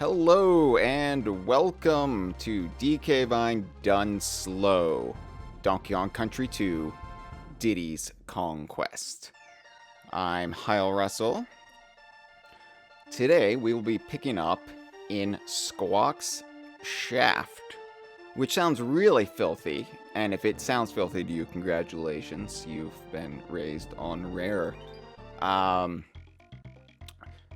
Hello and welcome to DK Vine Done Slow, Donkey Kong Country 2, Diddy's Conquest. I'm Hyle Russell. Today we will be picking up in Squawk's Shaft, which sounds really filthy, and if it sounds filthy to you, congratulations, you've been raised on rare.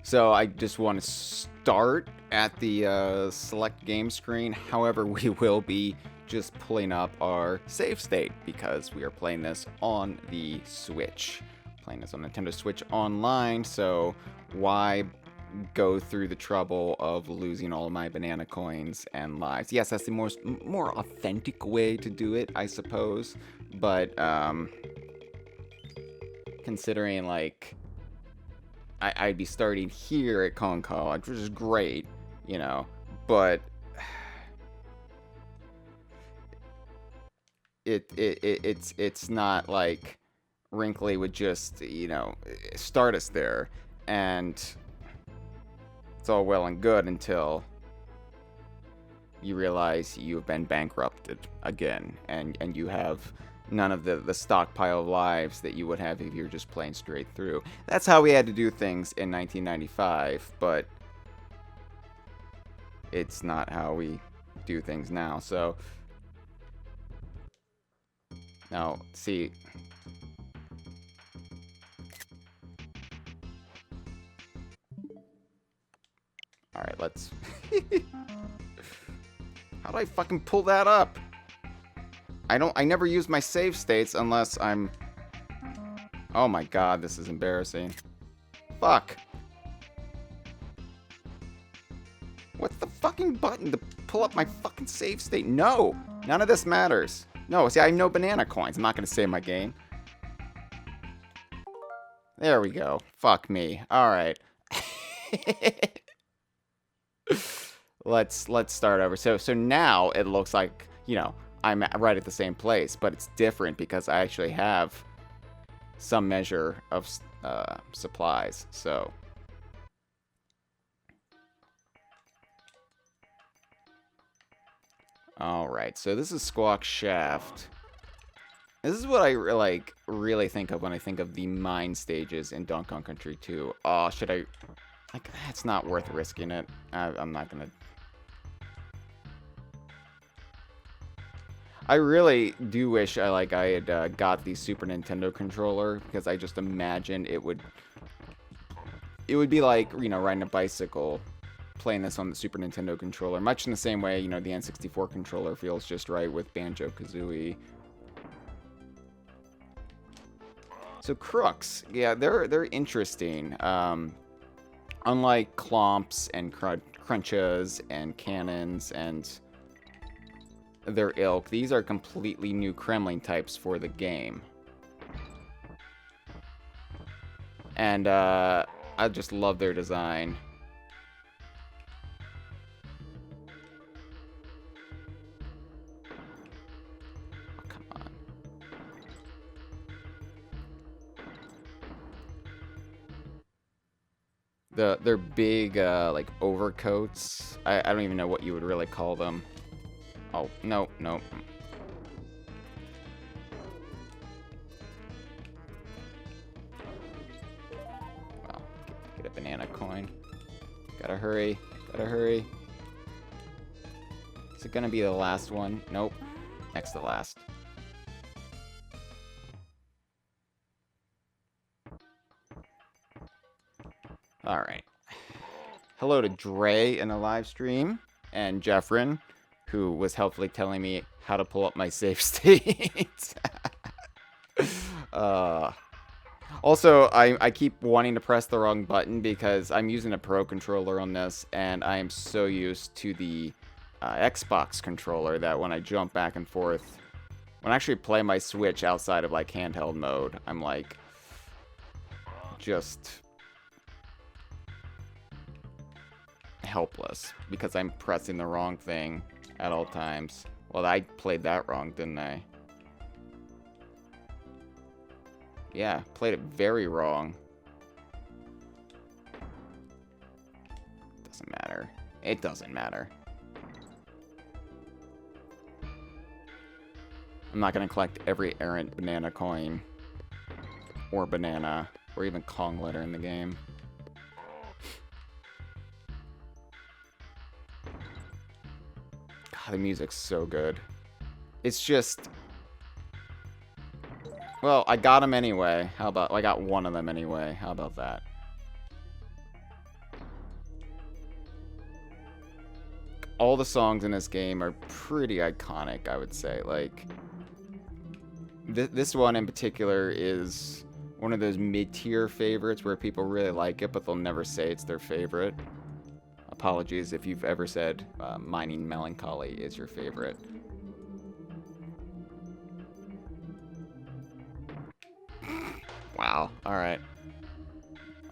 So I just want to start at the select game screen. However, we will be just pulling up our save state because we are playing this on the Switch. Playing this on Nintendo Switch Online, so why go through the trouble of losing all of my banana coins and lives? Yes, that's the more authentic way to do it, I suppose. But considering like I'd be starting here at Kong College, which is great, you know, but it's not like Wrinkly would just, you know, start us there, and it's all well and good until you realize you've been bankrupted again, and you have none of the stockpile of lives that you would have if you were just playing straight through. That's how we had to do things in 1995, but it's not how we do things now. So now, see, all right, let's how do I fucking pull that up? I never use my save states unless I'm... Oh my god, this is embarrassing. Fuck. What's the fucking button to pull up my fucking save state? No! None of this matters. No, see, I have no banana coins. I'm not gonna save my game. There we go. Fuck me. Alright. Let's start over. So now it looks like, you know, I'm right at the same place, but it's different because I actually have some measure of supplies, so. Alright, so this is Squawk Shaft. This is what I really think of when I think of the mine stages in Donkey Kong Country 2. Oh, should I... Like, it's not worth risking it. I'm not gonna... I really do wish I had got the Super Nintendo controller, because I just imagine it would be like, you know, riding a bicycle, playing this on the Super Nintendo controller, much in the same way, you know, the N64 controller feels just right with Banjo-Kazooie. So crooks, yeah, they're interesting. Unlike clomps and crunches and cannons and their ilk, these are completely new Kremland types for the game. And I just love their design. Oh, come on. Their big like overcoats. I don't even know what you would really call them. Oh, no. Well, get a banana coin. Gotta hurry. Is it gonna be the last one? Nope. Next to last. Alright. Hello to Dre in the live stream, and Jeffrin, who was helpfully telling me how to pull up my save state. Also, I keep wanting to press the wrong button because I'm using a Pro controller on this, and I am so used to the Xbox controller that when I jump back and forth, when I actually play my Switch outside of like handheld mode, I'm like just helpless because I'm pressing the wrong thing at all times. Well, I played that wrong, didn't I? Yeah, played it very wrong. Doesn't matter. It doesn't matter. I'm not going to collect every errant banana coin. Or banana. Or even Kong letter in the game. God, the music's so good. It's just... Well, I got them anyway. How about... I got one of them anyway. How about that? All the songs in this game are pretty iconic, I would say. Like, this one in particular is one of those mid-tier favorites where people really like it, but they'll never say it's their favorite. Apologies if you've ever said Mining Melancholy is your favorite. Wow, alright.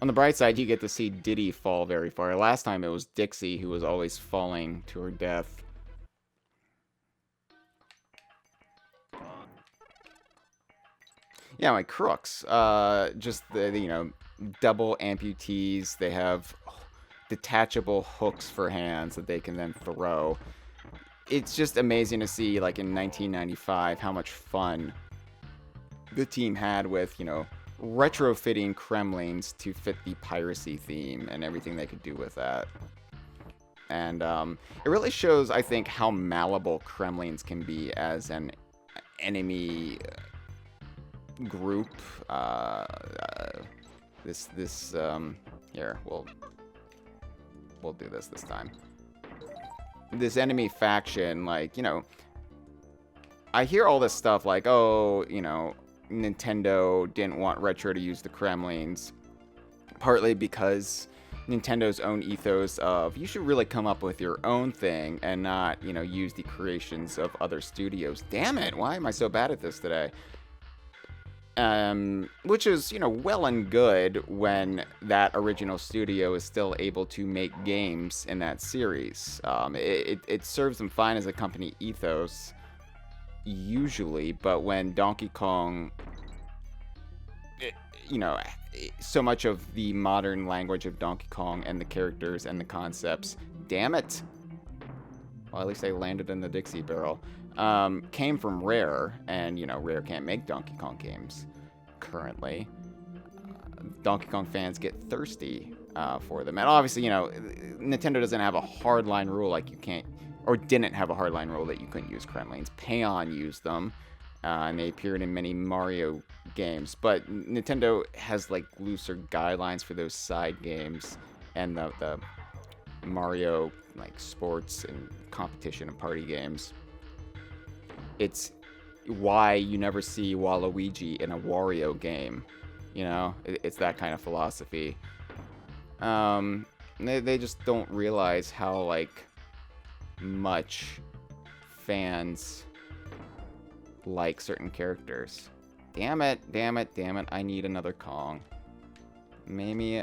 On the bright side, you get to see Diddy fall very far. Last time it was Dixie who was always falling to her death. Yeah, my crooks. Just the, you know, double amputees. They have detachable hooks for hands that they can then throw. It's just amazing to see, like, in 1995, how much fun the team had with, you know, retrofitting Kremlings to fit the piracy theme and everything they could do with that. And it really shows, I think, how malleable Kremlings can be as an enemy group. Here, we'll do this time. This enemy faction, like, you know, I hear all this stuff like, oh, you know, Nintendo didn't want Retro to use the Kremlings, partly because Nintendo's own ethos of you should really come up with your own thing and not, you know, use the creations of other studios. Damn it, why am I so bad at this today? Which is, you know, well and good when that original studio is still able to make games in that series. It serves them fine as a company ethos, usually, but when Donkey Kong, you know, so much of the modern language of Donkey Kong and the characters and the concepts, damn it, well, at least I landed in the Dixie barrel, came from Rare, and, you know, Rare can't make Donkey Kong games currently. Donkey Kong fans get thirsty for them, and obviously, you know, Nintendo doesn't have a hardline rule like you can't, or didn't have a hardline rule that you couldn't use Kremlings. Payon used them, and they appeared in many Mario games, but Nintendo has, like, looser guidelines for those side games, and the Mario, like, sports and competition and party games. It's why you never see Waluigi in a Wario game, you know? It's that kind of philosophy. They just don't realize how, like, much fans like certain characters. Damn it, damn it, damn it, I need another Kong. Maybe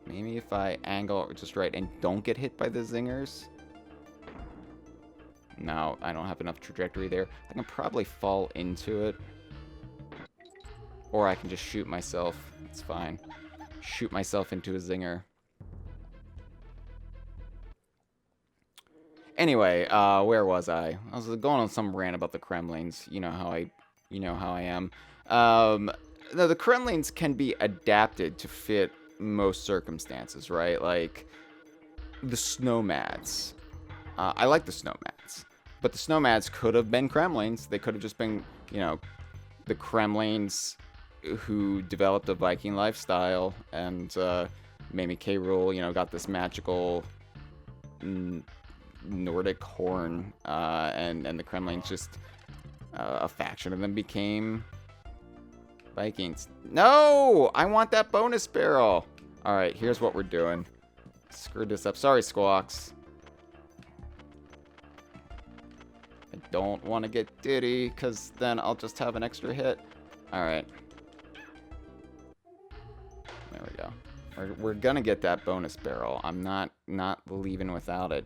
if I angle just right and don't get hit by the zingers. No, I don't have enough trajectory there. I can probably fall into it. Or I can just shoot myself. It's fine. Shoot myself into a zinger. Anyway, where was I? I was going on some rant about the Kremlings. You know how I am. No, the Kremlings can be adapted to fit most circumstances, right? Like the Snowmads. I like the Snowmads, but the Snowmads could have been Kremlings. They could have just been, you know, the Kremlings who developed a Viking lifestyle, and Mamie K. Rool, you know, got this magical Nordic horn, and the Kremlings just a faction of them became Vikings. No! I want that bonus barrel! Alright, here's what we're doing. Screwed this up. Sorry, Squawks. I don't want to get Diddy, because then I'll just have an extra hit. Alright. There we go. We're gonna get that bonus barrel. I'm not leaving without it.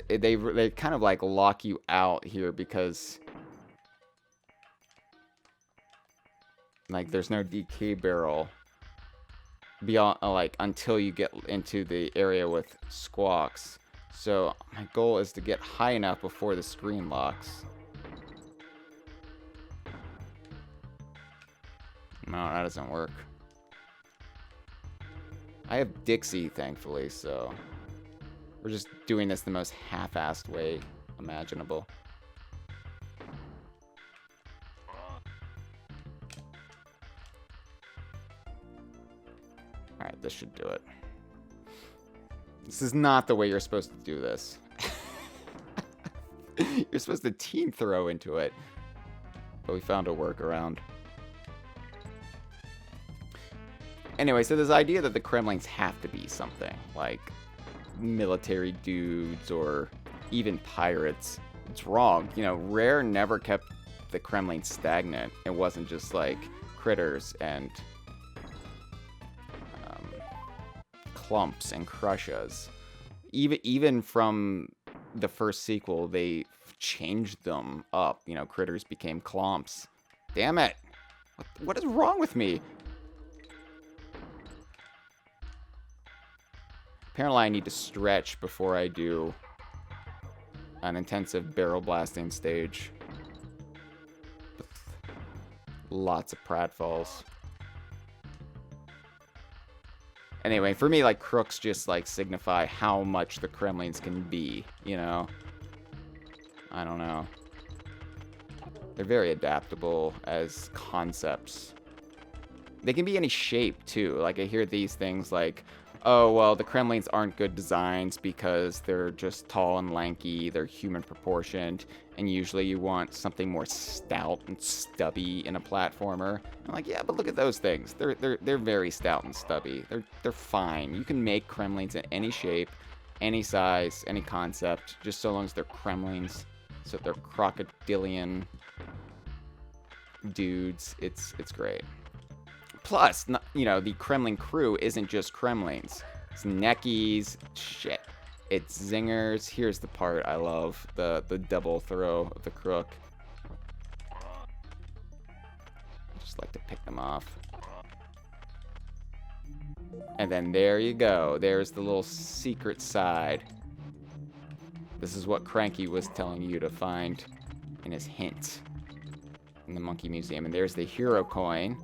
They kind of like lock you out here because like there's no DK barrel beyond, like, until you get into the area with Squawks. So my goal is to get high enough before the screen locks. No, that doesn't work. I have Dixie, thankfully, so we're just doing this the most half-assed way imaginable. Alright, this should do it. This is not the way you're supposed to do this. You're supposed to team throw into it. But we found a workaround. Anyway, so this idea that the Kremlings have to be something, like military dudes or even pirates, it's wrong. You know, Rare never kept the Kremlings stagnant. It wasn't just like critters and clumps and crushes. Even from the first sequel, they changed them up. You know, critters became clumps. Damn it! What is wrong with me? Apparently I need to stretch before I do an intensive barrel blasting stage. With lots of pratfalls. Anyway, for me, like, crooks just, like, signify how much the Kremlings can be, you know? I don't know. They're very adaptable as concepts. They can be any shape, too. Like, I hear these things like, oh, well, the Kremlings aren't good designs because they're just tall and lanky, they're human proportioned, and usually you want something more stout and stubby in a platformer. I'm like, yeah, but look at those things. They're very stout and stubby. They're fine. You can make Kremlings in any shape, any size, any concept, just so long as they're Kremlings. So they're crocodilian dudes. It's great. Plus, you know, the Kremling crew isn't just Kremlings. It's Neckies, shit. It's Zingers. Here's the part I love. The double throw of the crook. I just like to pick them off. And then there you go. There's the little secret side. This is what Cranky was telling you to find in his hint in the Monkey Museum. And there's the hero coin.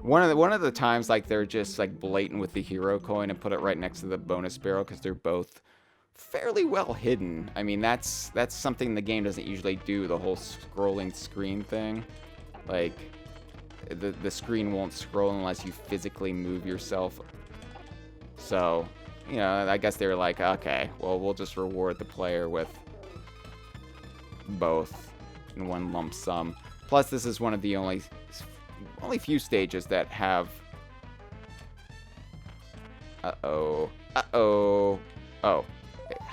One of the times, like, they're just, like, blatant with the hero coin and put it right next to the bonus barrel because they're both fairly well hidden. I mean, that's something the game doesn't usually do, the whole scrolling screen thing. Like, the screen won't scroll unless you physically move yourself. So, you know, I guess they were like, okay, well, we'll just reward the player with both in one lump sum. Plus, this is one of the only few stages that have... Uh-oh. Uh-oh. Oh.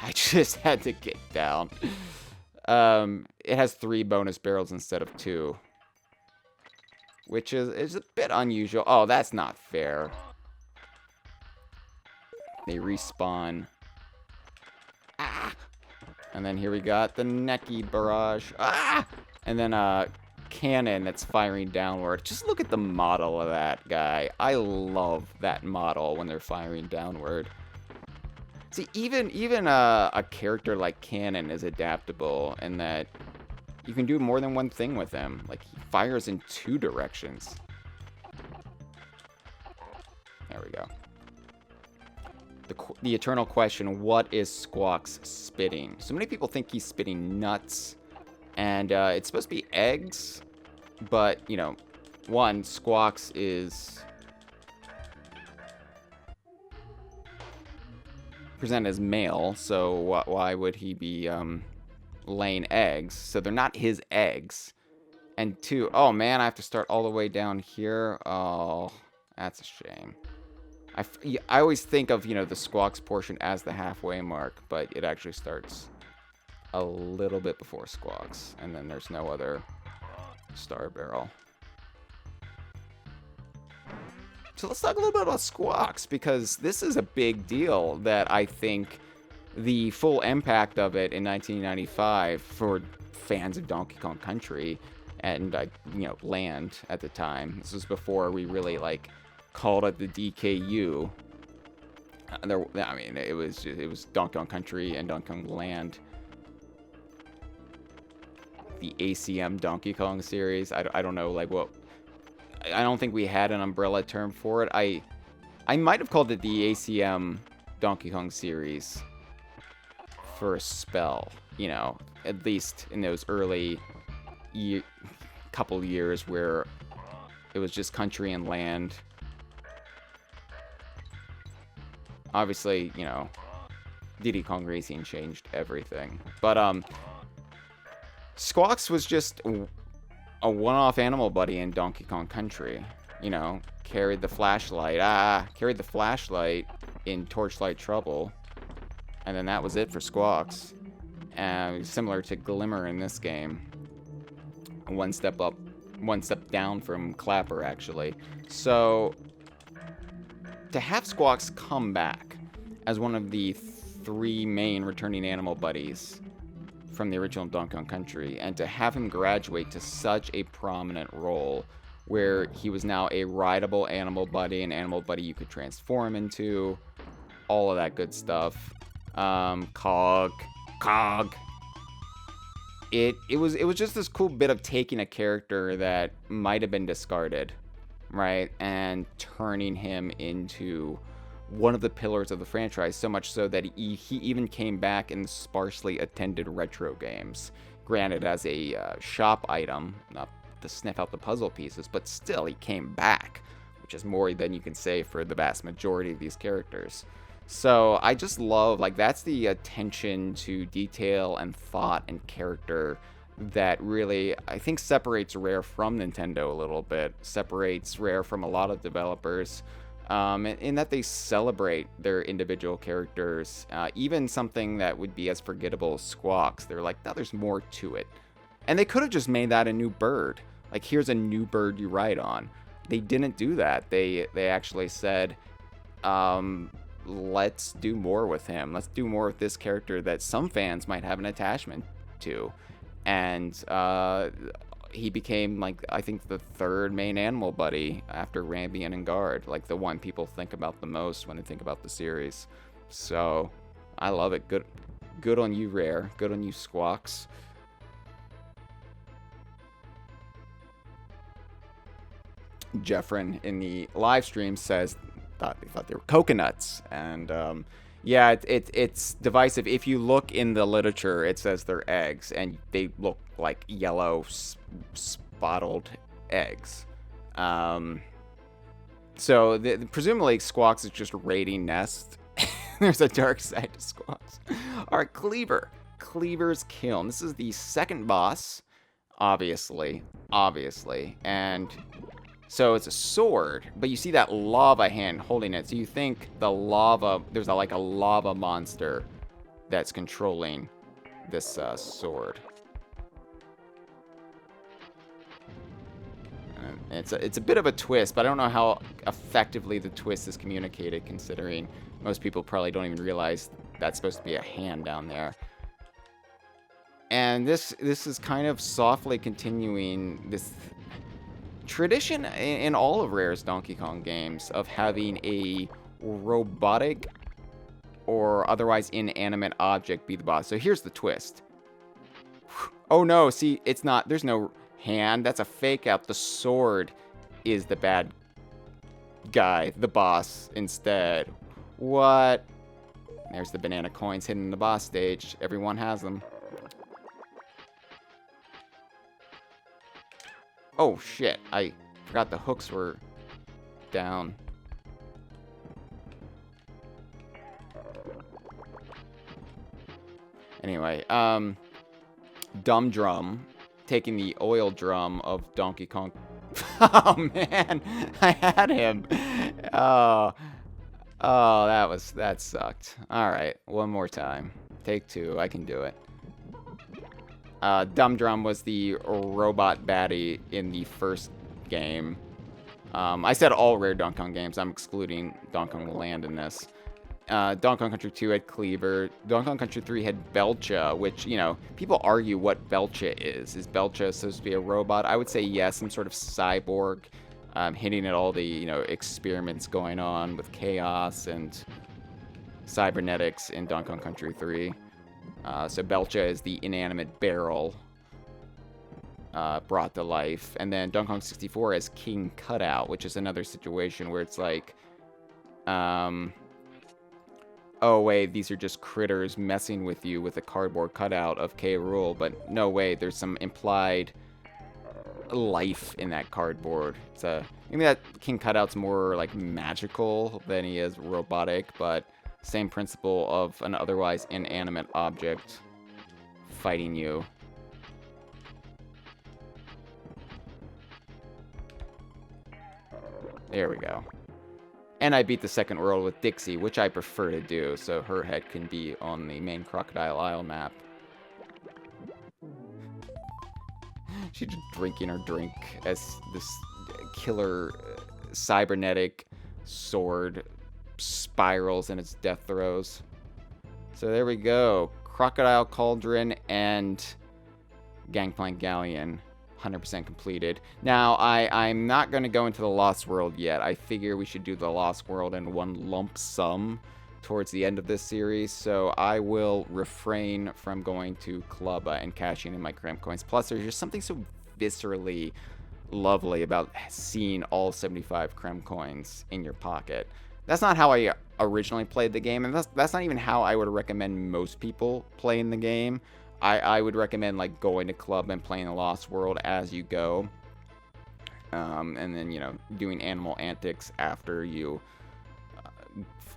I just had to get down. It has 3 bonus barrels instead of 2. Which is a bit unusual. Oh, that's not fair. They respawn. Ah! And then here we got the Necky barrage. Ah! And then, cannon that's firing downward. Just look at the model of that guy. I love that model when they're firing downward. See, even a character like Cannon is adaptable in that you can do more than one thing with him. Like, he fires in 2 directions. There we go. The eternal question, what is Squawks spitting? So many people think he's spitting nuts. And it's supposed to be eggs, but, you know, one, Squawks is presented as male, so why would he be laying eggs? So they're not his eggs. And 2, oh man, I have to start all the way down here. Oh, that's a shame. I always think of, you know, the Squawks portion as the halfway mark, but it actually starts a little bit before Squawks, and then there's no other star barrel. So let's talk a little bit about Squawks, because this is a big deal that I think the full impact of it in 1995 for fans of Donkey Kong Country and, you know, Land at the time. This was before we really, like, called it the DKU. I mean, it was Donkey Kong Country and Donkey Kong Land. The ACM Donkey Kong series. I don't know, like, what... I don't think we had an umbrella term for it. I might have called it the ACM Donkey Kong series for a spell, you know, at least in those early couple years where it was just Country and Land. Obviously, you know, Diddy Kong Racing changed everything. But, Squawks was just a one-off animal buddy in Donkey Kong Country. You know, carried the flashlight. Carried the flashlight in Torchlight Trouble. And then that was it for Squawks. Similar to Glimmer in this game. One step up, one step down from Clapper, actually. So, to have Squawks come back as one of the 3 main returning animal buddies from the original Donkey Kong Country, and to have him graduate to such a prominent role where he was now a rideable animal buddy, an animal buddy you could transform into, all of that good stuff. Cog. It was just this cool bit of taking a character that might have been discarded, right, and turning him into one of the pillars of the franchise, so much so that he even came back in sparsely attended retro games. Granted, as a shop item, not to sniff out the puzzle pieces, but still, he came back, which is more than you can say for the vast majority of these characters. So I just love, like, that's the attention to detail and thought and character that really, I think, separates Rare from Nintendo a little bit, separates Rare from a lot of developers, in that they celebrate their individual characters, even something that would be as forgettable as Squawks. They're like, no, there's more to it. And they could have just made that a new bird. Like, here's a new bird you ride on. They didn't do that. They actually said, let's do more with him. Let's do more with this character that some fans might have an attachment to. And he became, like, I think the 3rd main animal buddy after Rambian and Guard. Like, the one people think about the most when they think about the series. So, I love it. Good on you, Rare. Good on you, Squawks. Jeffrin in the live stream says they thought they were coconuts, and yeah, it's divisive. If you look in the literature, it says they're eggs, and they look like yellow spotted eggs. So presumably Squawks is just raiding nests. There's a dark side to Squawks. All right, Cleaver. Cleaver's Kiln. This is the 2nd boss, obviously, and so it's a sword, but you see that lava hand holding it. So you think the lava, there's like a lava monster that's controlling this sword. And it's a bit of a twist, but I don't know how effectively the twist is communicated, considering most people probably don't even realize that's supposed to be a hand down there. And this is kind of softly continuing this tradition in all of Rare's Donkey Kong games of having a robotic or otherwise inanimate object be the boss. So here's the twist. Oh no, see, it's not, there's no hand. That's a fake out. The sword is the bad guy, the boss instead. What? There's the banana coins hidden in the boss stage. Everyone has them. Oh shit, I forgot the hooks were down. Anyway, Dumb Drum, taking the oil drum of Donkey Kong. Oh man, I had him. Oh, that sucked. Alright, one more time. Take 2, I can do it. Dumb Drum was the robot baddie in the first game. I said all Rare Donkey Kong games. I'm excluding Donkey Kong Land in this. Donkey Kong Country 2 had Cleaver. Donkey Kong Country 3 had Belcha, which, you know, people argue what Belcha is. Is Belcha supposed to be a robot? I would say yes, some sort of cyborg Hinting at all the, experiments going on with chaos and cybernetics in Donkey Kong Country 3. So Belcha is the inanimate barrel brought to life. And then Donkey Kong 64 as King Cutout, which is another situation where it's like, oh wait, these are just critters messing with you with a cardboard cutout of K. Rool, but no way, there's some implied life in that cardboard. Maybe that King Cutout's more like magical than he is robotic, but same principle of an otherwise inanimate object fighting you. There we go. And I beat the second world with Dixie, which I prefer to do, so her head can be on the main Crocodile Isle map. She's just drinking her drink as this killer cybernetic sword spirals in its death throes. So there we go. Crocodile Cauldron and Gangplank Galleon. 100% completed. Now, I'm not going to go into the Lost World yet. I figure we should do the Lost World in one lump sum towards the end of this series, so I will refrain from going to Clubba and cashing in my Krem coins. Plus, there's just something so viscerally lovely about seeing all 75 Krem coins in your pocket. That's not how I originally played the game, and that's not even how I would recommend most people playing the game. I would recommend like going to Club and playing the Lost World as you go, and then doing animal antics after you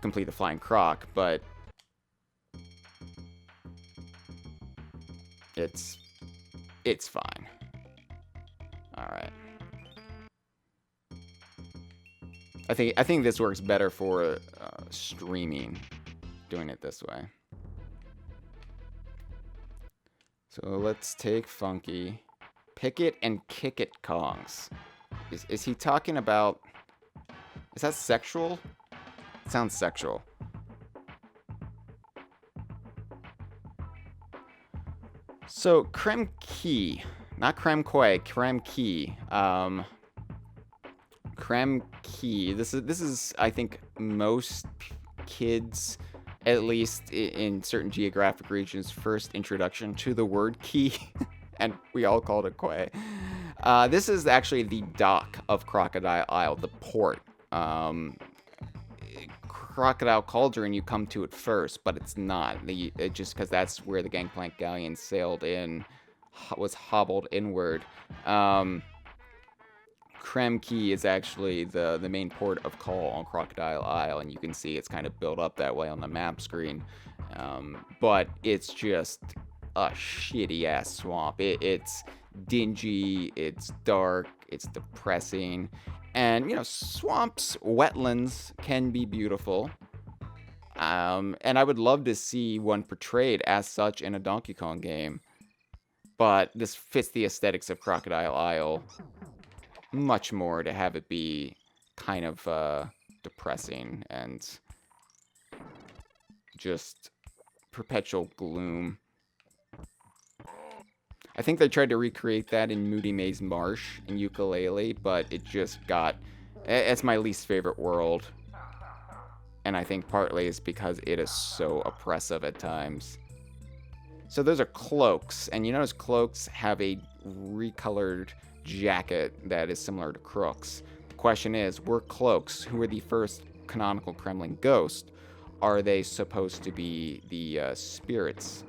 complete the Flying Croc. But it's fine. All right. I think this works better for streaming, doing it this way. So let's take Funky, pick it and kick it Kongs. Is he talking about? Is that sexual? It sounds sexual. So Krem Quay, not Krem Quay, Krem Quay. Krem Quay. This is I think most kids, at least in certain geographic regions, first introduction to the word key, and we all called it Quay. This is actually the dock of Crocodile Isle, the port. Crocodile Cauldron, you come to it first, but it's not. Just because that's where the Gangplank Galleon sailed in, was hobbled inward. Krem Quay is actually the main port of call on Crocodile Isle, and you can see it's kind of built up that way on the map screen. But it's just a shitty-ass swamp. It's dingy, it's dark, it's depressing. And, swamps, wetlands can be beautiful. And I would love to see one portrayed as such in a Donkey Kong game. But this fits the aesthetics of Crocodile Isle much more to have it be kind of depressing and just perpetual gloom. I think they tried to recreate that in Moody Maze Marsh in Ukulele, but it just got... It's my least favorite world. And I think partly it's because it is so oppressive at times. So those are Cloaks, and you notice Cloaks have a recolored jacket that is similar to Crook's. The question is, were Cloaks, who were the first canonical Kremland ghost, are they supposed to be the spirits?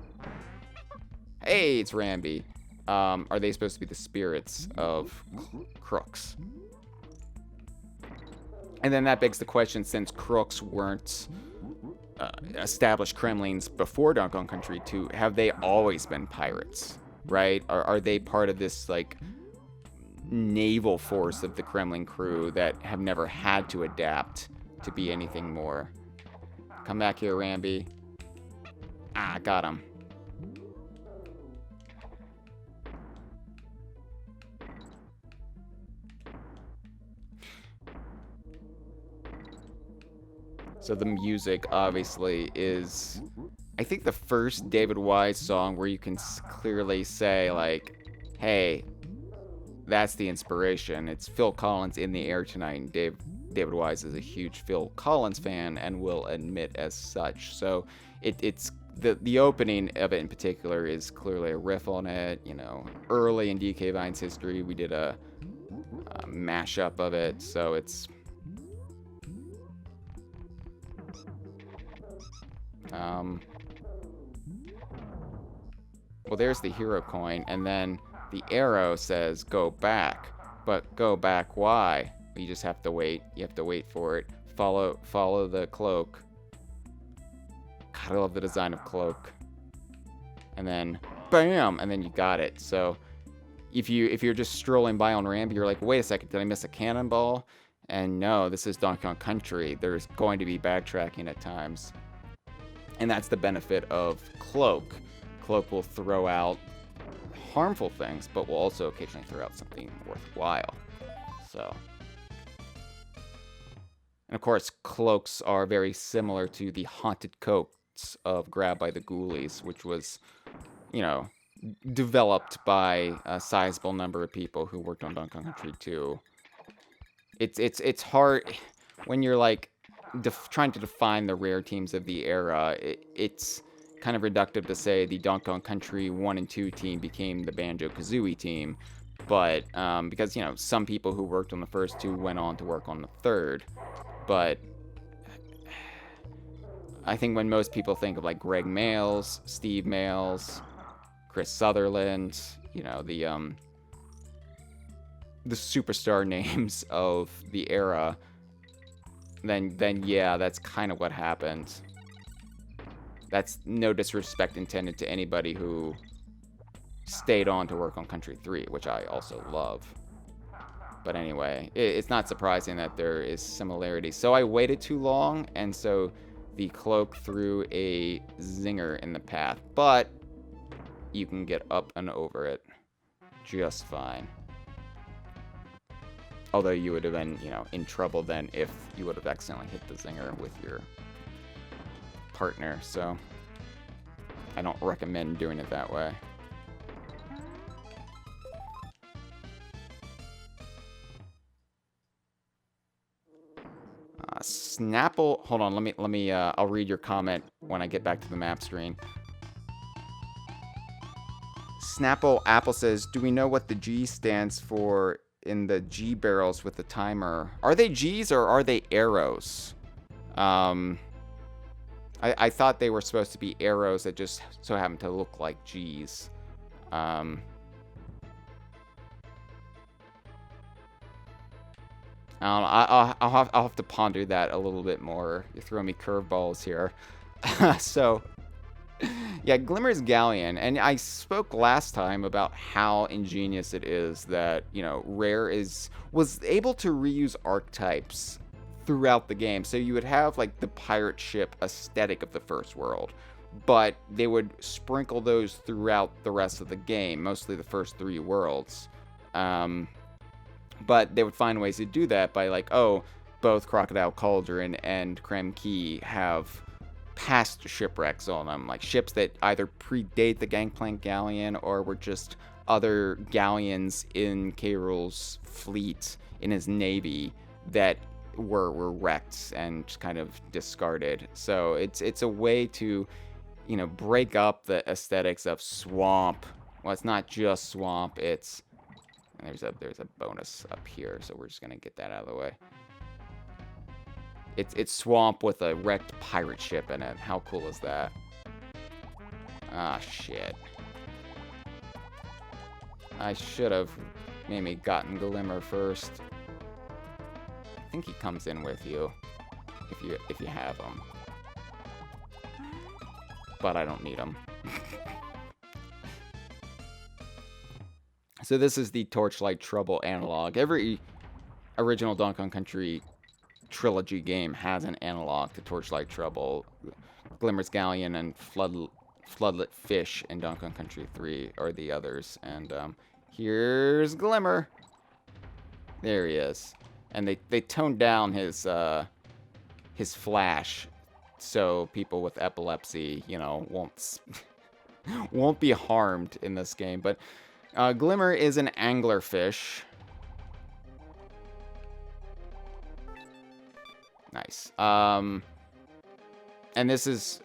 Hey, it's Ramby. Are they supposed to be the spirits of Crooks? And then that begs the question, since Crooks weren't established Kremlings before Donkey Kong Country 2, have they always been pirates, right? Are they part of this, like, naval force of the Kremling crew that have never had to adapt to be anything more? Come back here, Ramby. Ah, got him. So the music, obviously, is, I think, the first David Wise song where you can clearly say, like, hey, that's the inspiration. It's Phil Collins in the air tonight, and David Wise is a huge Phil Collins fan and will admit as such. So it's the opening of it in particular is clearly a riff on it. You know, early in DK Vine's history, we did a mashup of it, so it's well, there's the hero coin, and then the arrow says go back, but go back why? You just have to wait. You have to wait for it. Follow the cloak. God, I love the design of cloak. And then bam, and then you got it. So if you're just strolling by on ramp, you're like, wait a second, did I miss a cannonball? And no, this is Donkey Kong Country. There's going to be backtracking at times. And that's the benefit of Cloak. Cloak will throw out harmful things, but will also occasionally throw out something worthwhile. So, and of course, Cloaks are very similar to the haunted coats of Grab by the Ghoulies, which was, you know, developed by a sizable number of people who worked on Donkey Kong Country 2. It's hard when you're like trying to define the rare teams of the era. It's kind of reductive to say the Donkey Kong Country 1 and 2 team became the Banjo-Kazooie team, but because, you know, some people who worked on the first two went on to work on the third. But I think when most people think of like Greg Mayles, Steve Mayles, Chris Sutherland, you know, the superstar names of the era, then yeah, that's kind of what happened. That's no disrespect intended to anybody who stayed on to work on Country 3, which I also love. But anyway, it's not surprising that there is similarity. So I waited too long, and so the cloak threw a zinger in the path. But you can get up and over it just fine. Although you would have been, you know, in trouble then if you would have accidentally hit the zinger with your partner. So I don't recommend doing it that way. Snapple, hold on, let me I'll read your comment when I get back to the map screen. Snapple Apple says, do we know what the G stands for in the G barrels with the timer? Are they G's or are they arrows? I thought they were supposed to be arrows that just so happen to look like G's. I'll have to ponder that a little bit more. You're throwing me curveballs here. So, yeah, Glimmer's Galleon, and I spoke last time about how ingenious it is that, you know, Rare was able to reuse archetypes throughout the game. So you would have like the pirate ship aesthetic of the first world, but they would sprinkle those throughout the rest of the game, mostly the first 3 worlds. But they would find ways to do that by like, oh, both Crocodile Cauldron and Krem Quay have past shipwrecks on them, like ships that either predate the Gangplank Galleon or were just other galleons in K. Rool's fleet, in his navy, that were wrecked and just kind of discarded. So it's a way to, you know, break up the aesthetics of swamp. Well, it's not just swamp, it's... There's a bonus up here, so we're just gonna get that out of the way. It's swamp with a wrecked pirate ship in it. How cool is that? Ah, shit. I should have maybe gotten Glimmer first. I think he comes in with you if you have him, but I don't need him. So this is the Torchlight Trouble analog. Every original Donkey Kong Country trilogy game has an analog to Torchlight Trouble. Glimmer's Galleon and Floodlit Fish in Donkey Kong Country 3 are the others. And here's Glimmer. There he is. And they toned down his flash so people with epilepsy, you know, won't be harmed in this game. But Glimmer is an anglerfish. Nice. And this is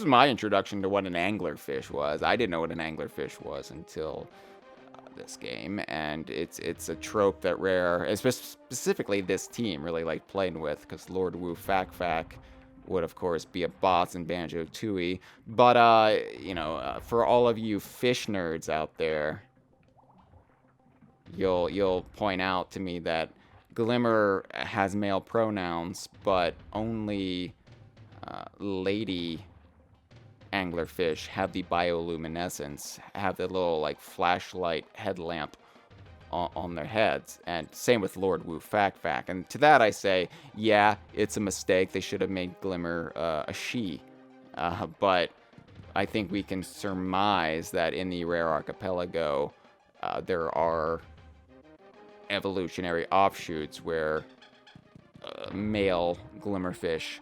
my introduction to what an anglerfish was. I didn't know what an anglerfish was until this game, and it's a trope that Rare, specifically this team, really like playing with, because Lord Wu Fak Fak would of course be a boss in Banjo-Tooie. But you know, for all of you fish nerds out there, you'll point out to me that Glimmer has male pronouns, but only lady anglerfish have the bioluminescence, have the little like flashlight headlamp on their heads, and same with Lord Wu Fak Fak. And to that I say, yeah, it's a mistake. They should have made Glimmer a she. But I think we can surmise that in the Rare Archipelago, there are evolutionary offshoots where male Glimmerfish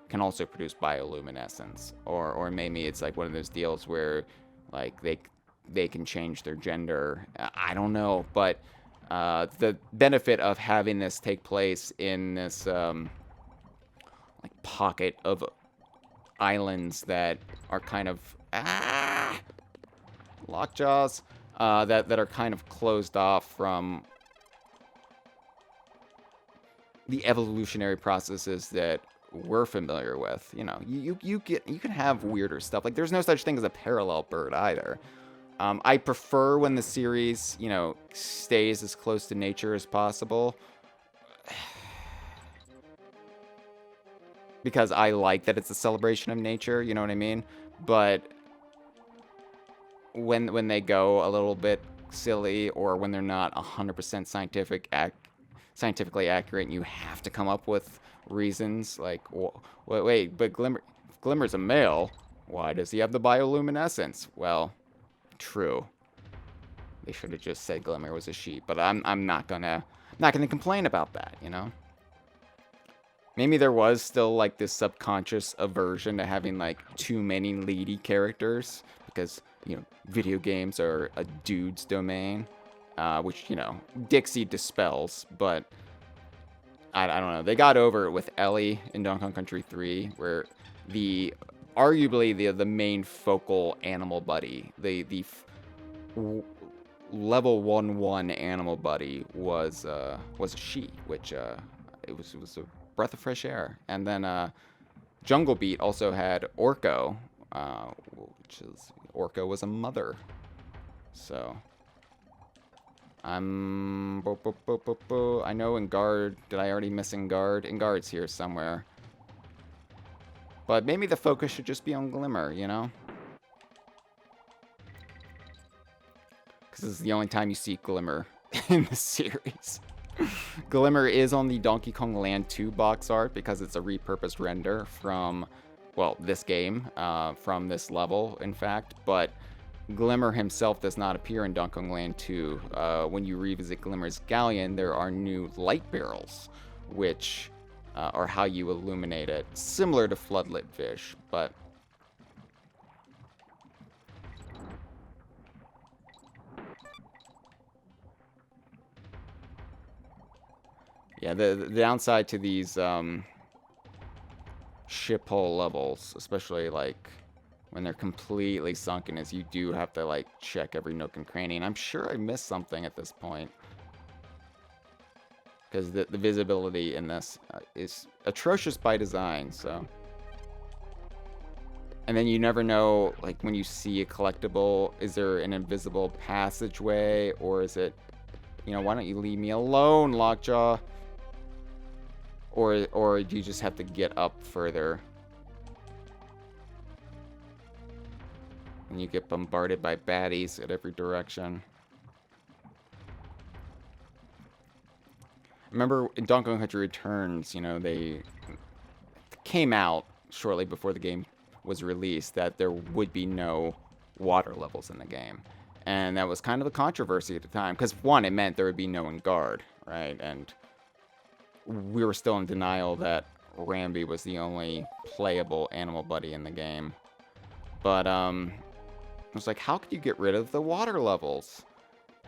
can also produce bioluminescence, or maybe it's like one of those deals where like they can change their gender. I don't know, but the benefit of having this take place in this like pocket of islands that are kind of lockjaws, that are kind of closed off from the evolutionary processes that we're familiar with. You know, you can have weirder stuff. Like, there's no such thing as a parallel bird either. I prefer when the series, you know, stays as close to nature as possible, because I like that it's a celebration of nature, you know what I mean? But when they go a little bit silly, or when they're not 100% scientifically accurate, and you have to come up with reasons like, wait, but Glimmer's a male. Why does he have the bioluminescence? Well, true. They should have just said Glimmer was a sheep, but I'm not gonna complain about that, you know? Maybe there was still like this subconscious aversion to having like too many leady characters, because, you know, video games are a dude's domain, which, you know, Dixie dispels, but I don't know. They got over it with Ellie in Donkey Kong Country 3, where arguably the main focal animal buddy, the level 1-1 animal buddy was a she, which it was a breath of fresh air. And then Jungle Beat also had Orko, Orko was a mother. So I know in Guard, did I already miss in Guard? In Guard's here somewhere. But maybe the focus should just be on Glimmer, you know? Because this is the only time you see Glimmer in the series. Glimmer is on the Donkey Kong Land 2 box art, because it's a repurposed render from, well, this game, from this level, in fact. But Glimmer himself does not appear in Donkey Kong Land 2. When you revisit Glimmer's Galleon, there are new light barrels, which are how you illuminate it, similar to floodlit fish, but yeah, the downside to these ship hole levels, especially like when they're completely sunken, is you do have to like check every nook and cranny. And I'm sure I missed something at this point, because the visibility in this is atrocious by design. So, and then you never know, like when you see a collectible, is there an invisible passageway, or is it, you know, why don't you leave me alone, Lockjaw? Or do you just have to get up further? And you get bombarded by baddies at every direction. Remember in Donkey Kong Country Returns, you know, they came out shortly before the game was released that there would be no water levels in the game. And that was kind of a controversy at the time, because one, it meant there would be no in Guard, right? And we were still in denial that Rambi was the only playable animal buddy in the game. But I was like, how could you get rid of the water levels?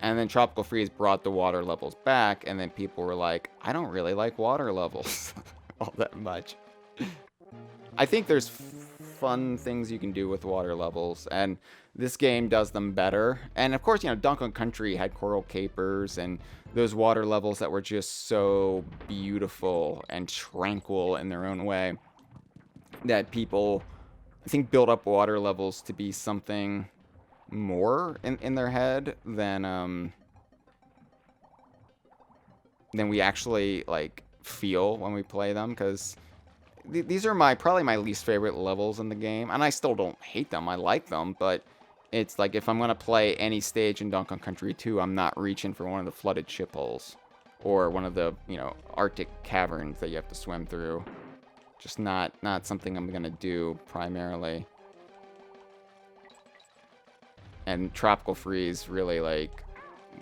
And then Tropical Freeze brought the water levels back, and then people were like, I don't really like water levels all that much. I think there's fun things you can do with water levels, and this game does them better. And of course, you know, Donkey Kong Country had coral capers and those water levels that were just so beautiful and tranquil in their own way that people, I think, build up water levels to be something more in their head than we actually like feel when we play them, because these are probably my least favorite levels in the game, and I still don't hate them. I like them, but it's like if I'm gonna play any stage in Donkey Kong Country 2, I'm not reaching for one of the flooded ship holes or one of the, you know, Arctic caverns that you have to swim through. Just not something I'm gonna do primarily. And Tropical Freeze really, like,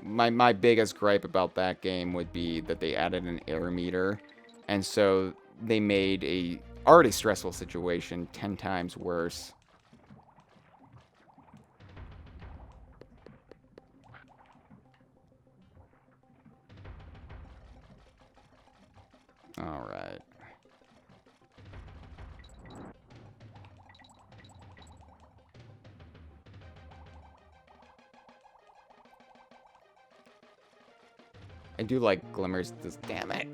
my biggest gripe about that game would be that they added an air meter, and so they made a already stressful situation 10 times worse. All right. I do like Glimmer's damn it.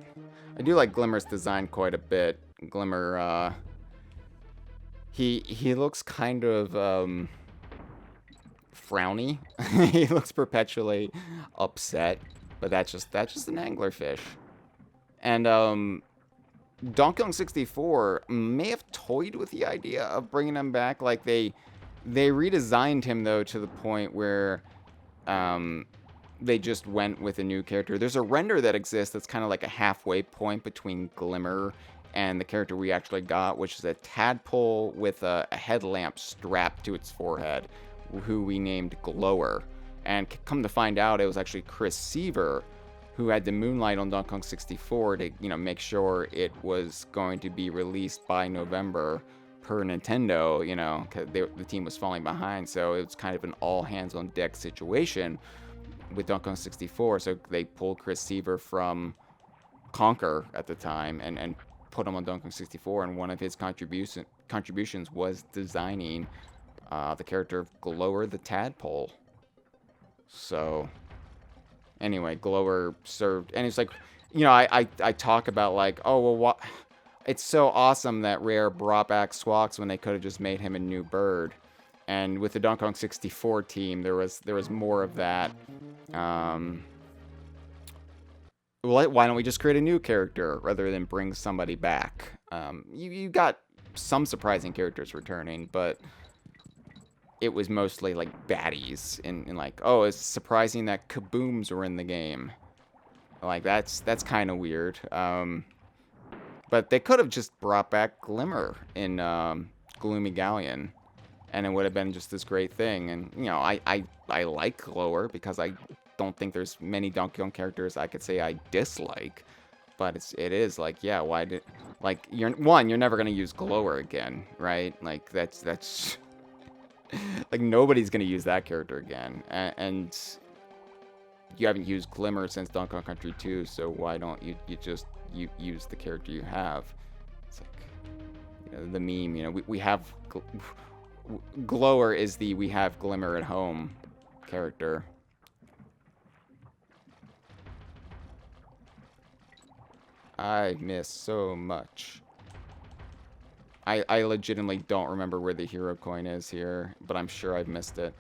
I do like Glimmer's design quite a bit. Glimmer, he looks kind of frowny. He looks perpetually upset, but that's just an anglerfish. And Donkey Kong 64 may have toyed with the idea of bringing him back. Like they redesigned him though to the point where they just went with a new character. There's a render that exists that's kind of like a halfway point between Glimmer and the character we actually got, which is a tadpole with a headlamp strapped to its forehead, who we named Glower. And come to find out, it was actually Chris Seaver who had the moonlight on Donkey Kong 64 to, you know, make sure it was going to be released by November per Nintendo, you know, because the team was falling behind. So it was kind of an all hands on deck situation with Donkey Kong 64. So they pulled Chris Seaver from Conker at the time and put him on Donkey Kong 64, and one of his contributions was designing the character of Glower the Tadpole. So anyway, Glower served, and it's like, you know, I talk about like, oh well, what? It's so awesome that Rare brought back Squawks when they could have just made him a new bird. And with the Donkey Kong 64 team, there was more of that. Well, why don't we just create a new character rather than bring somebody back? You got some surprising characters returning, but it was mostly like baddies and like, oh, it's surprising that kabooms were in the game. Like that's kind of weird. But they could have just brought back Glimmer in Gloomy Galleon, and it would have been just this great thing. And you know, I like Glower because I don't think there's many Donkey Kong characters I could say I dislike. But it is like, yeah, why did, like, you're never gonna use Glower again, right? Like that's like nobody's gonna use that character again, and you haven't used Glimmer since Donkey Kong Country 2, so why don't you just use the character you have? It's like, you know, the meme, you know, we have Glower is the we have Glimmer at home character. I miss so much. I legitimately don't remember where the hero coin is here, but I'm sure I've missed it.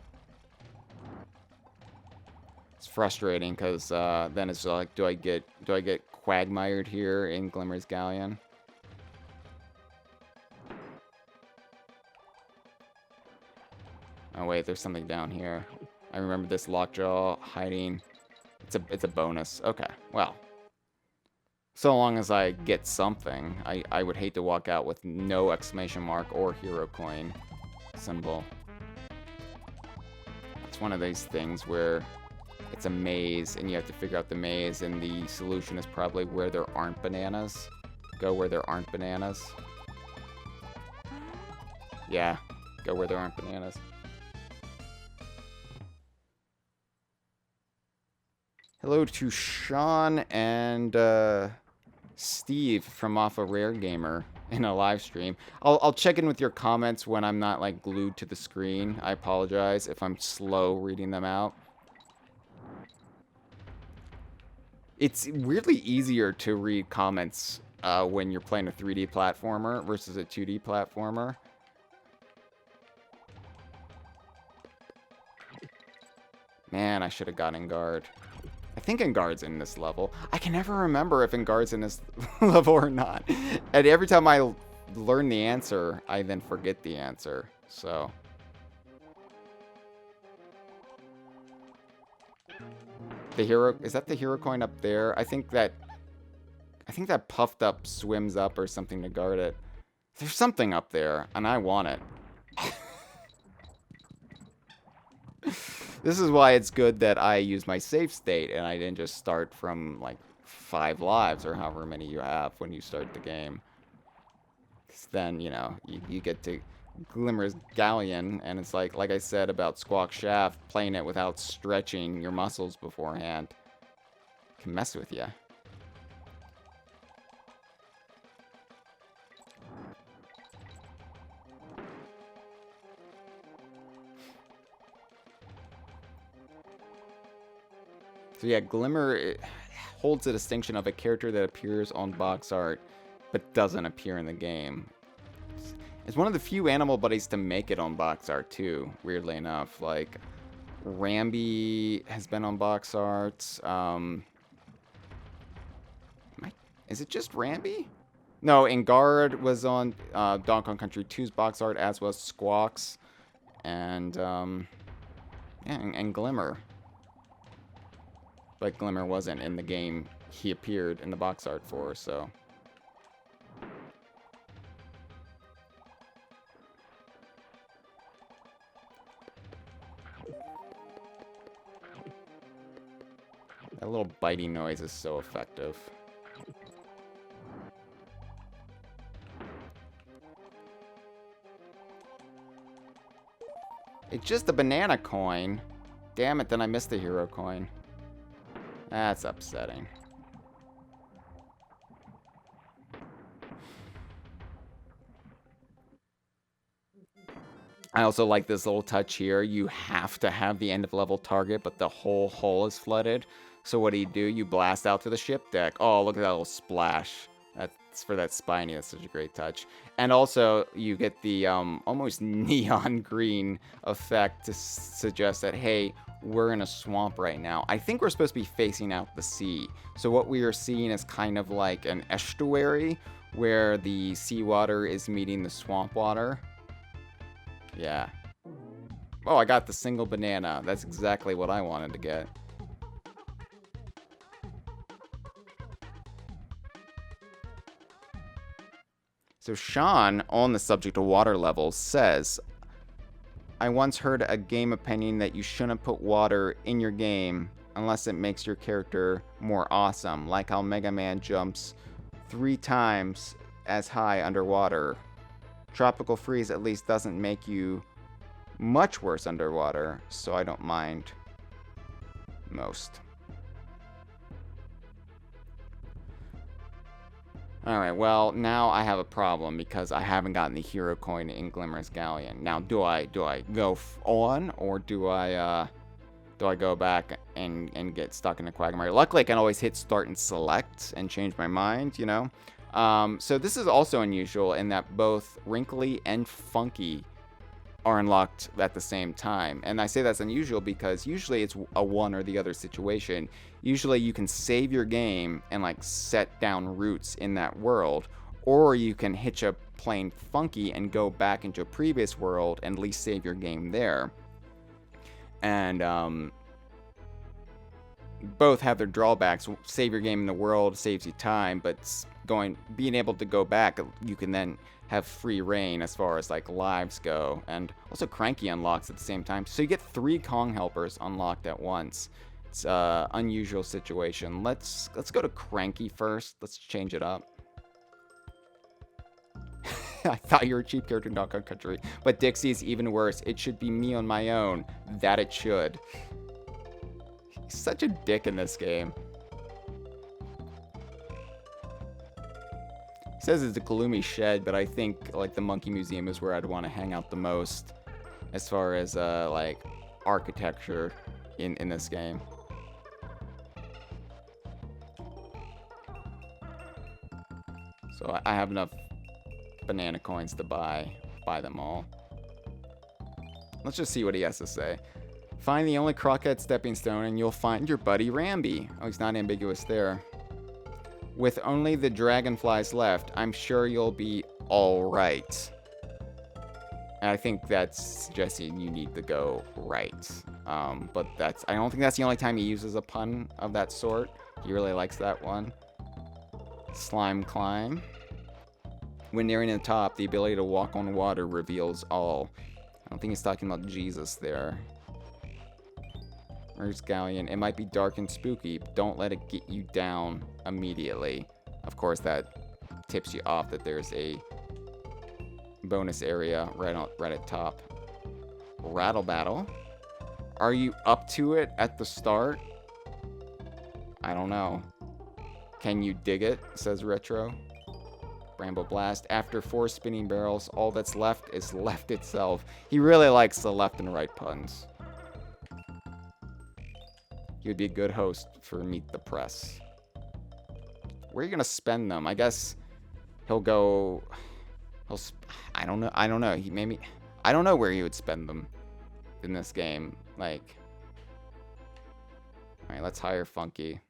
It's frustrating because then it's like, do I get quagmired here in Glimmer's Galleon? Oh wait, there's something down here. I remember this lockjaw hiding. It's a bonus. Okay, well. So long as I get something, I would hate to walk out with no exclamation mark or hero coin symbol. It's one of these things where it's a maze and you have to figure out the maze, and the solution is probably where there aren't bananas. Go where there aren't bananas. Yeah, go where there aren't bananas. Hello to Sean and Steve from Off a Rare Gamer in a live stream. I'll check in with your comments when I'm not like glued to the screen. I apologize if I'm slow reading them out. It's weirdly easier to read comments when you're playing a 3D platformer versus a 2D platformer. Man, I should have got Engard. I think Engard's in this level. I can never remember if Engard's in this level or not. And every time I learn the answer, I then forget the answer. So. The hero, is that the hero coin up there? I think that puffed up swims up or something to guard it. There's something up there, and I want it. This is why it's good that I use my save state and I didn't just start from like 5 lives or however many you have when you start the game. 'Cause then, you know, you get to Glimmer's Galleon, and it's like I said about Squawk Shaft, playing it without stretching your muscles beforehand can mess with you. So yeah, Glimmer holds the distinction of a character that appears on box art, but doesn't appear in the game. It's one of the few animal buddies to make it on box art too, weirdly enough. Like, Rambi has been on box art. Is it just Rambi? No, Engard was on Donkey Kong Country 2's box art, as was Squawks. And, yeah, and Glimmer. But Glimmer wasn't in the game he appeared in the box art for, so. That little biting noise is so effective. It's just a banana coin. Damn it, then I missed the hero coin. That's upsetting. I also like this little touch here. You have to have the end of level target, but the whole hull is flooded. So what do? You blast out to the ship deck. Oh, look at that little splash. That's for that Spiny. That's such a great touch. And also, you get the almost neon green effect to suggest that, hey, we're in a swamp right now. I think we're supposed to be facing out the sea. So what we are seeing is kind of like an estuary where the seawater is meeting the swamp water. Yeah. Oh, I got the single banana. That's exactly what I wanted to get. So Sean, on the subject of water levels, says, I once heard a game opinion that you shouldn't put water in your game unless it makes your character more awesome, like how Mega Man jumps 3 times as high underwater. Tropical Freeze at least doesn't make you much worse underwater, so I don't mind most. Alright, well, now I have a problem because I haven't gotten the hero coin in Glimmer's Galleon. Now, do I go on, or do I go back and get stuck in a quagmire? Luckily, I can always hit start and select and change my mind, you know? So this is also unusual in that both Wrinkly and Funky are unlocked at the same time. And I say that's unusual because usually it's a one or the other situation. Usually you can save your game and like set down roots in that world, or you can hitch a plane Funky and go back into a previous world and at least save your game there. And both have their drawbacks. Save your game in the world saves you time, but being able to go back, you can then have free reign as far as like lives go. And also Cranky unlocks at the same time, so you get 3 Kong helpers unlocked at once. It's an unusual situation. Let's go to Cranky first. Let's change it up. I thought you were a cheap character in Donkey Kong Country, but Dixie is even worse. It should be me on my own. That it should. He's such a dick in this game. He says it's a gloomy shed, but I think like the Monkey Museum is where I'd want to hang out the most as far as like architecture in this game. So I have enough banana coins to buy them all. Let's just see what he has to say. Find the only Crockett stepping stone and you'll find your buddy Ramby. Oh, he's not ambiguous there. With only the dragonflies left, I'm sure you'll be alright. And I think that's suggesting you need to go right. But I don't think that's the only time he uses a pun of that sort. He really likes that one. Slime climb. When nearing the top, the ability to walk on water reveals all. I don't think he's talking about Jesus there. Where's Galleon? It might be dark and spooky, but don't let it get you down immediately. Of course, that tips you off that there's a bonus area right at top. Rattle Battle. Are you up to it at the start? I don't know. Can you dig it? Says Retro. Bramble Blast. After 4 spinning barrels, all that's left is left itself. He really likes the left and right puns. He would be a good host for Meet the Press. Where are you gonna spend them? I guess he'll go. I don't know. I don't know. I don't know where he would spend them in this game. Like, all right, let's hire Funky.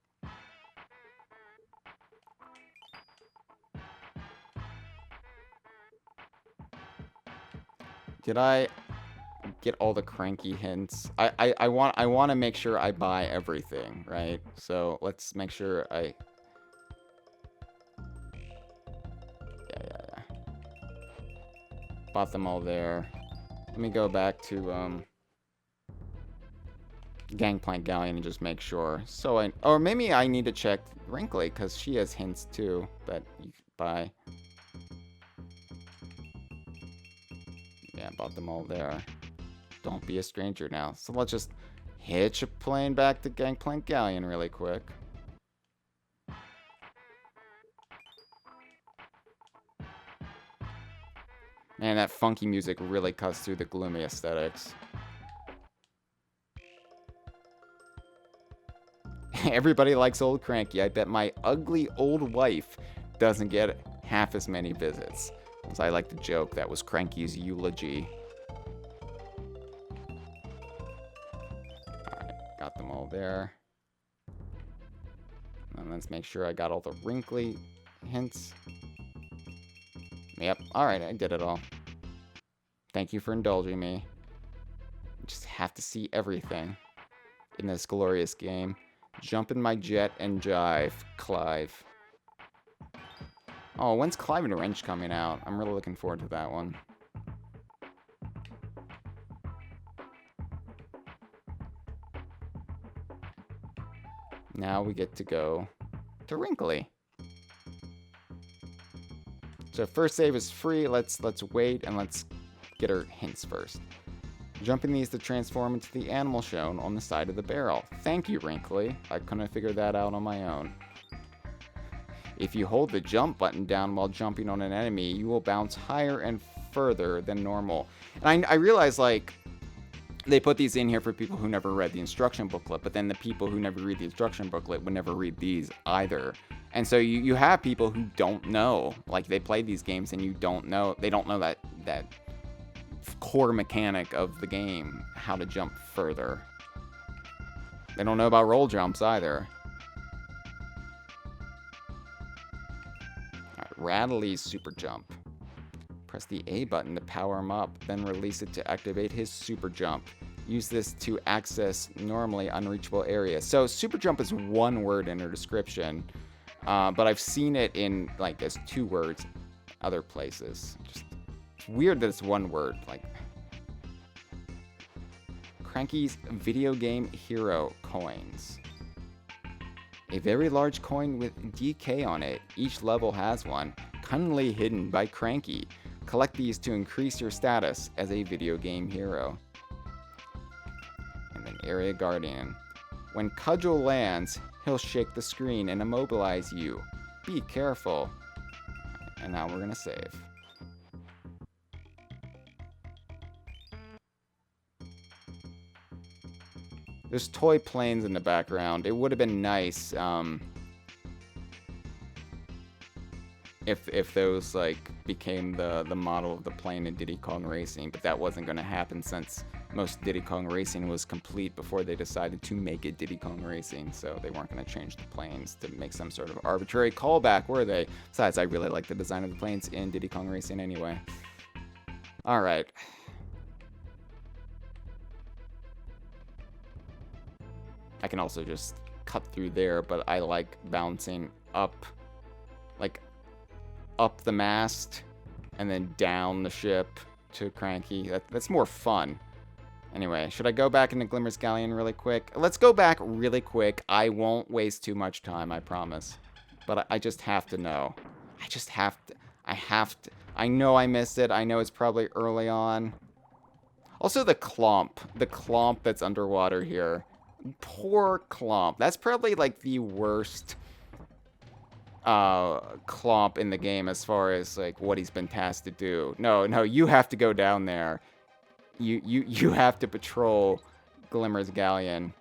Did I get all the cranky hints? I want to make sure I buy everything, right? So let's make sure I. Yeah. Bought them all there. Let me go back to Gangplank Galleon and just make sure. So or maybe I need to check Wrinkly because she has hints too that you can buy. Yeah, bought them all there. Don't be a stranger now. So let's just hitch a plane back to Gangplank Galleon really quick. Man, that funky music really cuts through the gloomy aesthetics. Everybody likes old Cranky. I bet my ugly old wife doesn't get half as many visits. As I like to joke, that was Cranky's eulogy. Alright, got them all there. And let's make sure I got all the wrinkly hints. Yep, alright, I did it all. Thank you for indulging me. Just have to see everything in this glorious game. Jump in my jet and jive, Clive. Oh, when's Clive and Wrench coming out? I'm really looking forward to that one. Now we get to go to Wrinkly. So first save is free. Let's wait and let's get our hints first. Jumping these to transform into the animal shown on the side of the barrel. Thank you, Wrinkly. I couldn't figure that out on my own. If you hold the jump button down while jumping on an enemy, you will bounce higher and further than normal. And I realize, like, they put these in here for people who never read the instruction booklet, but then the people who never read the instruction booklet would never read these either. And so you have people who don't know, like, they play these games and they don't know that core mechanic of the game, how to jump further. They don't know about roll jumps either. Rattly's super jump. Press the A button to power him up, then release it to activate his super jump. Use this to access normally unreachable areas. So super jump is one word in her description, but I've seen it in like as 2 words other places. Just it's weird that it's 1 word. Like Cranky's video game hero coins. A very large coin with DK on it. Each level has one, cunningly hidden by Cranky. Collect these to increase your status as a video game hero. And then Area Guardian. When Cudgel lands, he'll shake the screen and immobilize you. Be careful. And now we're gonna save. There's toy planes in the background. It would have been nice if those like became the model of the plane in Diddy Kong Racing, but that wasn't going to happen since most Diddy Kong Racing was complete before they decided to make it Diddy Kong Racing, so they weren't going to change the planes to make some sort of arbitrary callback, were they? Besides, I really like the design of the planes in Diddy Kong Racing anyway. Alright. I can also just cut through there, but I like bouncing up, like up the mast and then down the ship to Cranky. That's more fun. Anyway, should I go back into Glimmer's Galleon really quick? Let's go back really quick. I won't waste too much time, I promise. But I just have to know. I just have to. I know I missed it. I know it's probably early on. Also the Clomp. The Clomp that's underwater here. Poor Clomp. That's probably like the worst Clomp in the game as far as like what he's been tasked to do. No, you have to go down there. You have to patrol Glimmer's Galleon.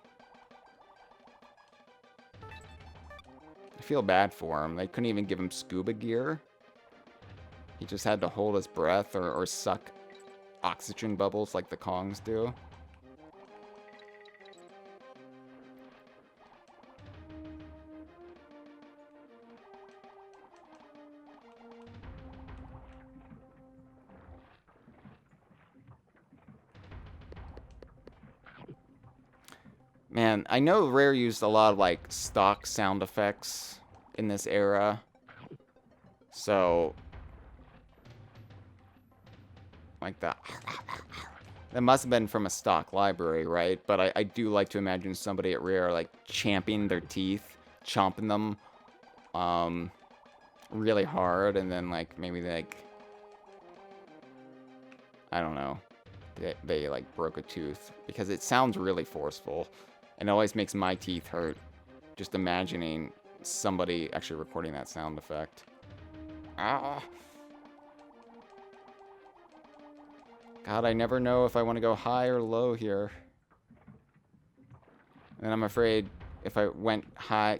I feel bad for him. They couldn't even give him scuba gear. He just had to hold his breath or suck oxygen bubbles like the Kongs do. Man, I know Rare used a lot of like stock sound effects in this era. So like that must have been from a stock library, right? But I do like to imagine somebody at Rare like champing their teeth, chomping them really hard, and then like maybe like I don't know, they like broke a tooth, because it sounds really forceful. It always makes my teeth hurt just imagining somebody actually recording that sound effect. Ah. God, I never know if I want to go high or low here. And I'm afraid if I went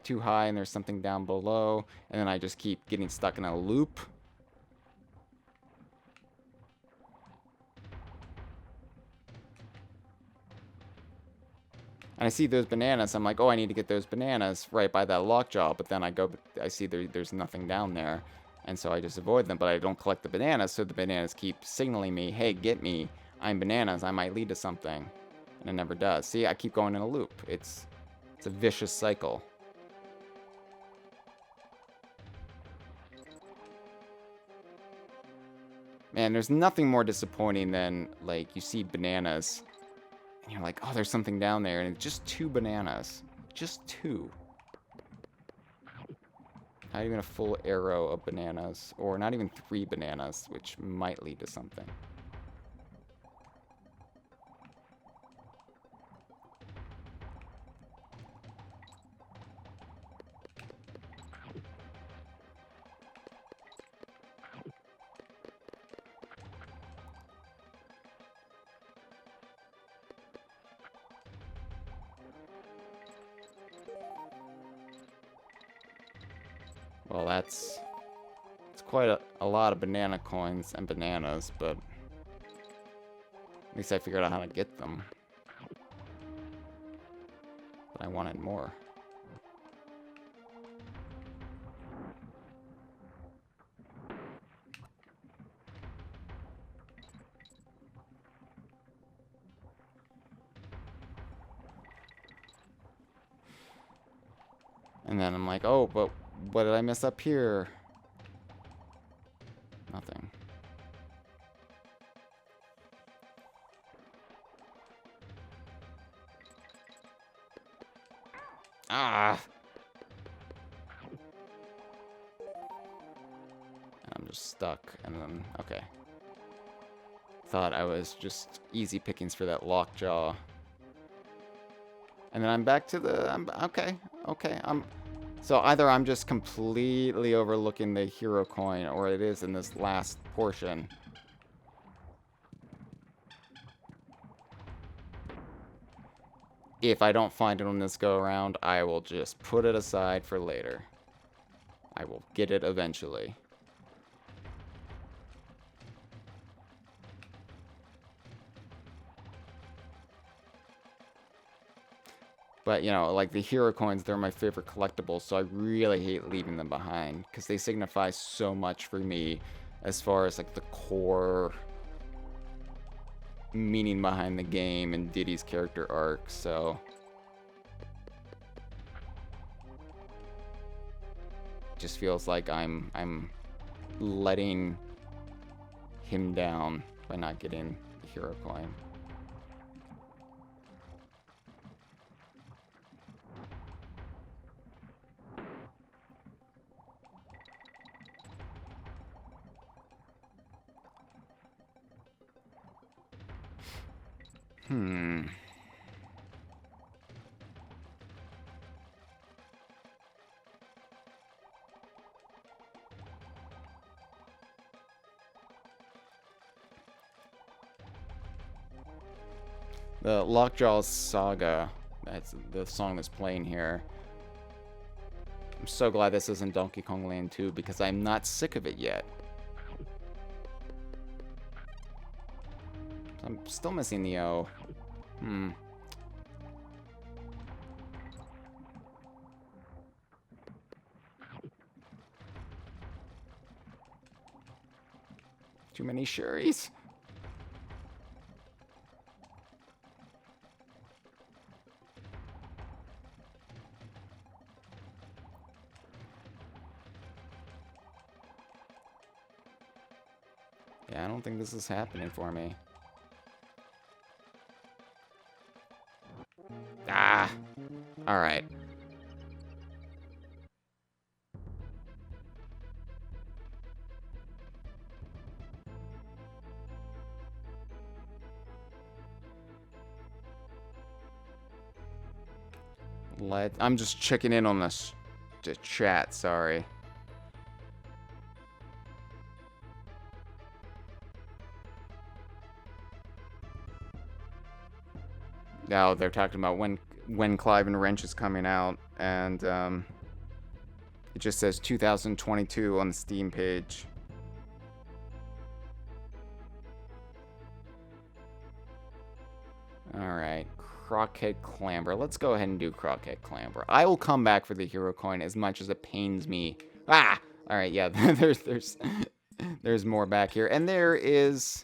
too high and there's something down below, and then I just keep getting stuck in a loop. And I see those bananas. I'm like, oh, I need to get those bananas right by that lockjaw. But then I see there's nothing down there. And so I just avoid them. But I don't collect the bananas. So the bananas keep signaling me, hey, get me. I'm bananas. I might lead to something. And it never does. See, I keep going in a loop. It's a vicious cycle. Man, there's nothing more disappointing than, like, you see bananas. And you're like, oh, there's something down there, and it's just 2 bananas. Just 2. Not even a full arrow of bananas. Or not even 3 bananas, which might lead to something. Well, that's quite a lot of banana coins and bananas, but at least I figured out how to get them. But I wanted more. And then I'm like, oh, but what did I mess up here? Nothing. Ah! I'm just stuck, and then, okay. Thought I was just easy pickings for that lockjaw. And then I'm back to the... okay, okay. So either I'm just completely overlooking the hero coin, or it is in this last portion. If I don't find it on this go-around, I will just put it aside for later. I will get it eventually. But, you know, like the hero coins, they're my favorite collectibles, so I really hate leaving them behind, because they signify so much for me as far as, like, the core meaning behind the game and Diddy's character arc, so... It just feels like I'm letting him down by not getting the hero coin. The Lockjaw's Saga, that's the song that's playing here. I'm so glad this isn't Donkey Kong Land 2 because I'm not sick of it yet. I'm still missing the O. Too many Shuris. Yeah, I don't think this is happening for me. Ah! Alright. I'm just checking in on this chat, sorry. Now they're talking about when Clive and Wrench is coming out, and it just says 2022 on the Steam page. Alright, Crockett Clamber. Let's go ahead and do Crockett Clamber. I will come back for the hero coin as much as it pains me. Ah! Alright, yeah, there's more back here. And there is...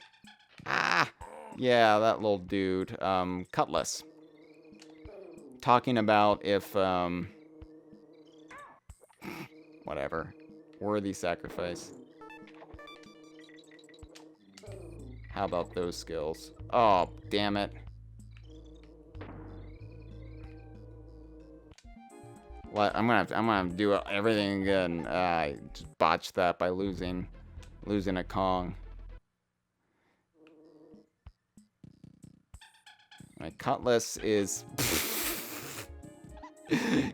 Ah! Yeah, that little dude. Cutlass. Talking about if, whatever. Worthy sacrifice. How about those skills? Oh, damn it. What? I'm gonna do everything again. I just botched that by losing a Kong. My Cutlass is...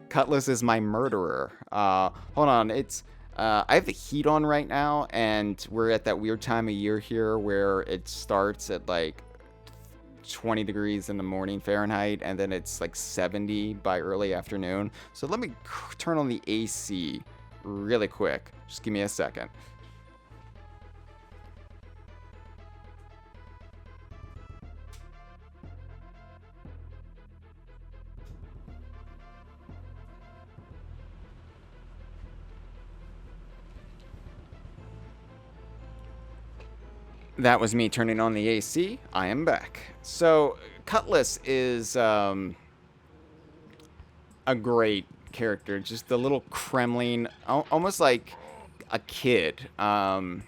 Cutlass is my murderer. Hold on, it's... I have the heat on right now, and we're at that weird time of year here where it starts at, like, 20 degrees in the morning Fahrenheit, and then it's, like, 70 by early afternoon. So let me turn on the AC really quick. Just give me a second. That was me turning on the AC. I am back. So, Cutlass is a great character. Just a little Kremling, almost like a kid. One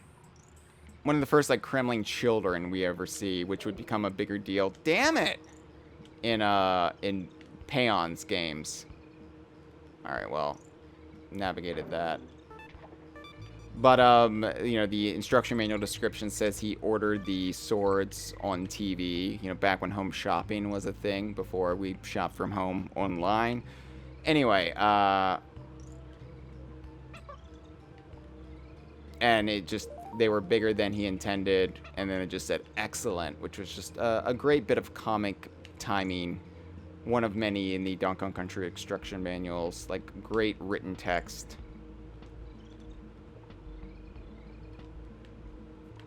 of the first like Kremling children we ever see, which would become a bigger deal. Damn it! In Peon's games. All right, well, navigated that. But, you know, the instruction manual description says he ordered the swords on TV, you know, back when home shopping was a thing, before we shopped from home online. Anyway, and it just, they were bigger than he intended, and then it just said excellent, which was just a great bit of comic timing. One of many in the Donkey Kong Country instruction manuals, like great written text.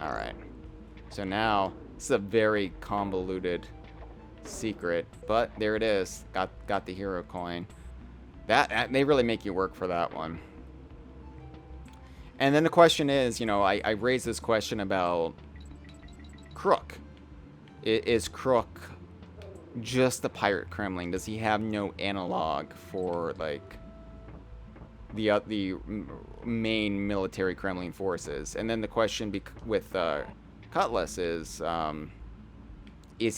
Alright, so now, this is a very convoluted secret, but there it is. Got the hero coin. That they really make you work for that one. And then the question is, you know, I raised this question about Crook. Is Crook just the pirate Kremling? Does he have no analog for, like, the main military Kremlin forces? And then the question with Cutlass is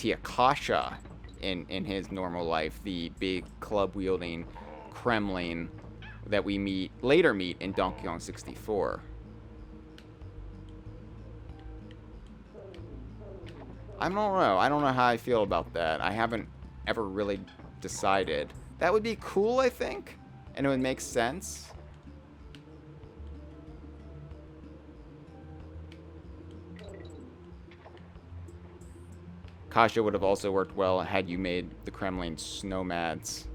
he a Kasha in his normal life, the big club-wielding Kremlin that we later meet in Donkey Kong 64? I don't know. I don't know how I feel about that. I haven't ever really decided. That would be cool, I think, and it would make sense. Kasha would have also worked well had you made the Kremlin snowmads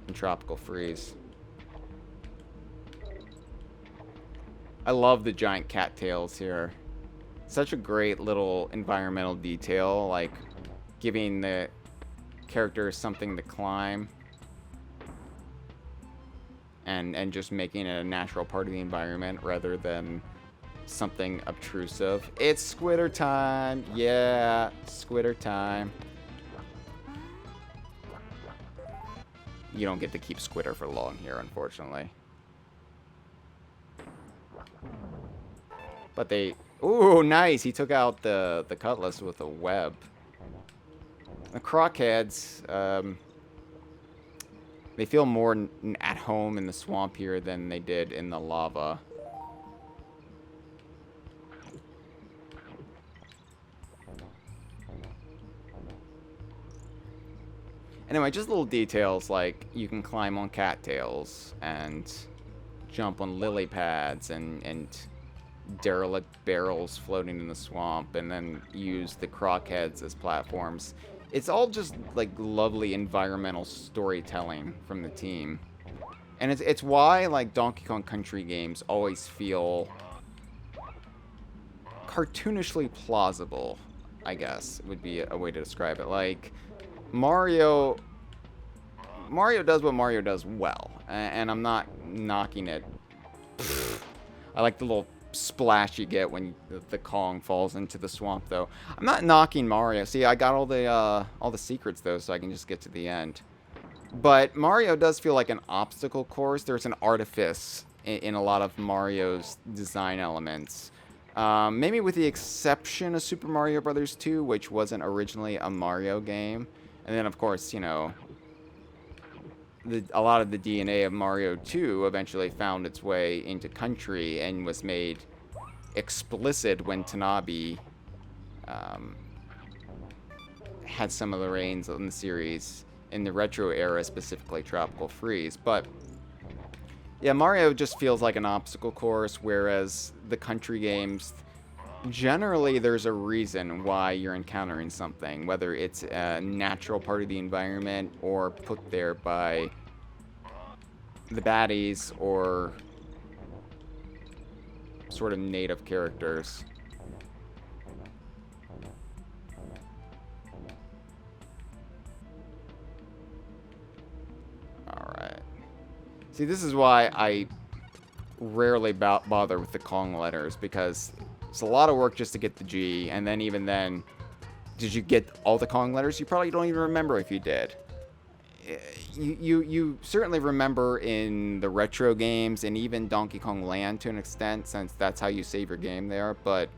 in Tropical Freeze. I love the giant cattails here. Such a great little environmental detail, like giving the characters something to climb and just making it a natural part of the environment rather than something obtrusive. It's Squitter time! Yeah, Squitter time. You don't get to keep Squitter for long here, unfortunately. But they... Ooh, nice! He took out the Cutlass with a web. The Crockheads, they feel more at home in the swamp here than they did in the lava. Anyway, just little details like you can climb on cattails and jump on lily pads and derelict barrels floating in the swamp, and then use the crockheads as platforms. It's all just like lovely environmental storytelling from the team. And it's why like Donkey Kong Country games always feel cartoonishly plausible, I guess would be a way to describe it. Like Mario does what Mario does well, and I'm not knocking it. I like the little splash you get when the Kong falls into the swamp, though. I'm not knocking Mario. See, I got all the secrets though, so I can just get to the end. But Mario does feel like an obstacle course. There's an artifice in a lot of Mario's design elements. Maybe with the exception of Super Mario Bros. 2, which wasn't originally a Mario game. And then, of course, you know, a lot of the DNA of Mario 2 eventually found its way into Country and was made explicit when Tanabe had some of the reins in the series in the retro era, specifically Tropical Freeze. But yeah, Mario just feels like an obstacle course, whereas the Country games, generally there's a reason why you're encountering something, whether it's a natural part of the environment or put there by the baddies or sort of native characters. Alright. See, this is why I rarely bother with the Kong letters, because it's a lot of work just to get the G, and then even then, did you get all the Kong letters? You probably don't even remember if you did. You certainly remember in the retro games and even Donkey Kong Land to an extent, since that's how you save your game there, but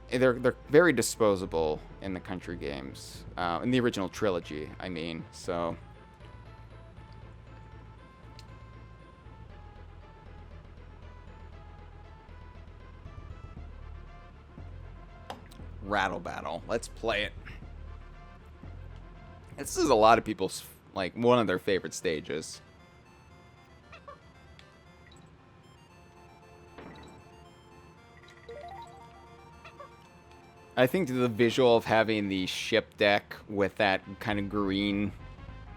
they're very disposable in the Country games, in the original trilogy, I mean, so... Rattle Battle. Let's play it. This is a lot of people's, like, one of their favorite stages. I think the visual of having the ship deck with that kind of green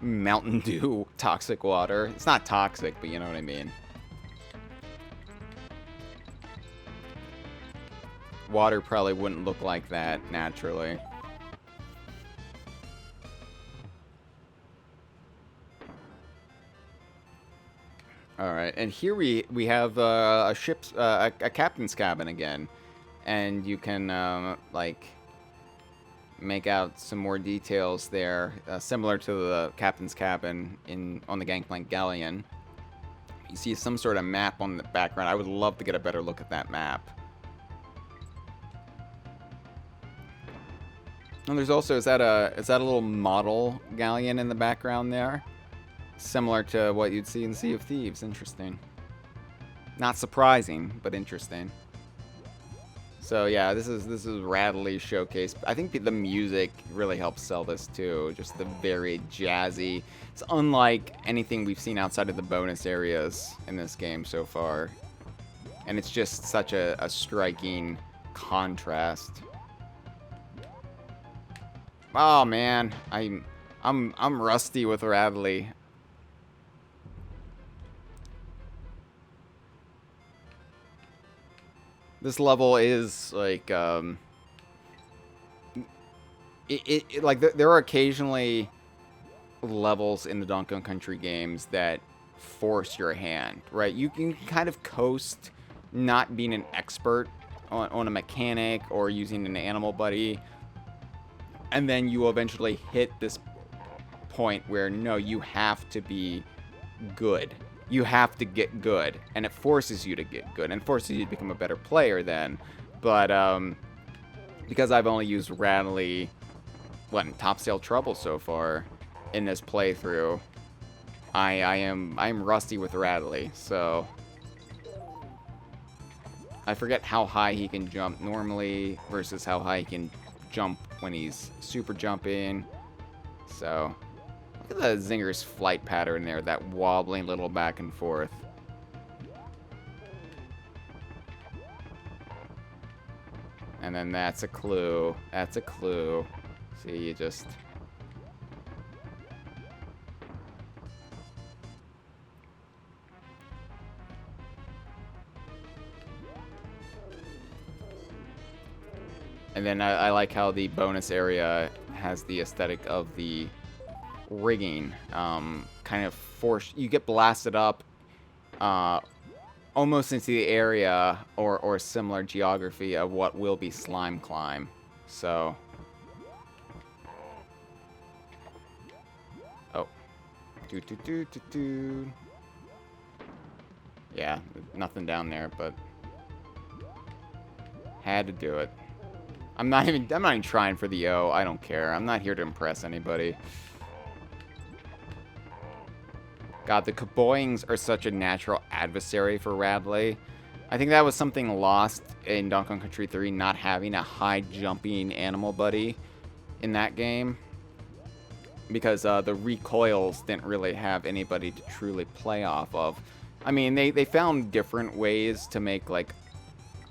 Mountain Dew toxic water. It's not toxic, but you know what I mean. Water probably wouldn't look like that naturally. Alright, and here we have a ship's, a captain's cabin again. And you can, like, make out some more details there, similar to the captain's cabin on the Gangplank Galleon. You see some sort of map on the background. I would love to get a better look at that map. And there's also, is that a little model galleon in the background there? Similar to what you'd see in Sea of Thieves. Interesting. Not surprising, but interesting. So yeah, this is Rattly showcase. I think the music really helps sell this too. Just the very jazzy. It's unlike anything we've seen outside of the bonus areas in this game so far. And it's just such a striking contrast. Oh man, I'm rusty with Rattly. This level is like like there are occasionally levels in the Donkey Kong Country games that force your hand, right? You can kind of coast not being an expert on a mechanic or using an animal buddy. And then you will eventually hit this point where, no, you have to be good. You have to get good. And it forces you to get good. And forces you to become a better player then. But, because I've only used Rattly, in Topsail Trouble so far in this playthrough, I'm rusty with Rattly. So I forget how high he can jump normally versus how high he can jump when he's super jumping. So look at the Zinger's flight pattern there, that wobbling little back and forth. And then that's a clue. That's a clue. See, you just... And then I like how the bonus area has the aesthetic of the rigging. Kind of force... You get blasted up almost into the area or similar geography of what will be Slime Climb. So... Oh. Yeah, nothing down there, but... Had to do it. I'm not even trying for the O. I don't care. I'm not here to impress anybody. God, the Kaboings are such a natural adversary for Rattly. I think that was something lost in Donkey Kong Country 3, not having a high-jumping animal buddy in that game. Because the recoils didn't really have anybody to truly play off of. I mean, they found different ways to make, like,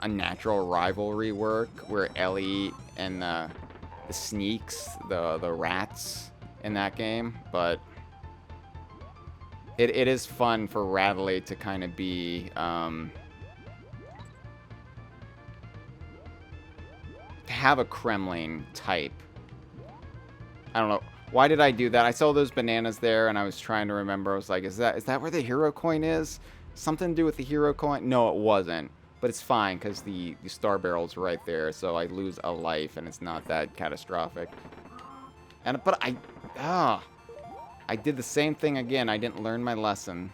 a natural rivalry work where Ellie and the Sneaks, the rats in that game, but it is fun for Rattly to kind of be to have a Kremland type. I don't know. Why did I do that? I saw those bananas there and I was trying to remember. I was like, is that where the hero coin is? Something to do with the hero coin? No, it wasn't. But it's fine, because the star barrel's right there, so I lose a life, and it's not that catastrophic. But I did the same thing again. I didn't learn my lesson.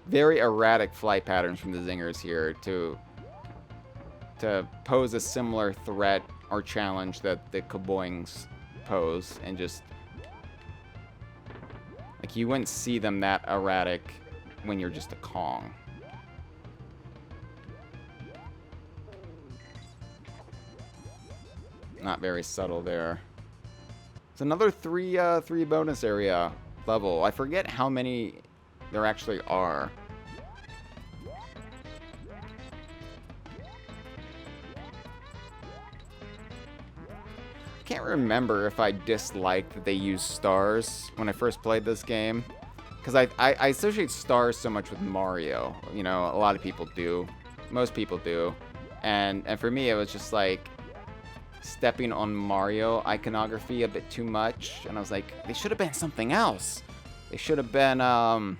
Very erratic flight patterns from the Zingers here to pose a similar threat or challenge that the Kaboings pose, and just... Like, you wouldn't see them that erratic when you're just a Kong. Not very subtle there. It's another three bonus area level. I forget how many there actually are. I can't remember if I disliked that they used stars when I first played this game. Because I associate stars so much with Mario. You know, a lot of people do. Most people do. And for me, it was just like stepping on Mario iconography a bit too much. And I was like, they should have been something else. They should have been, not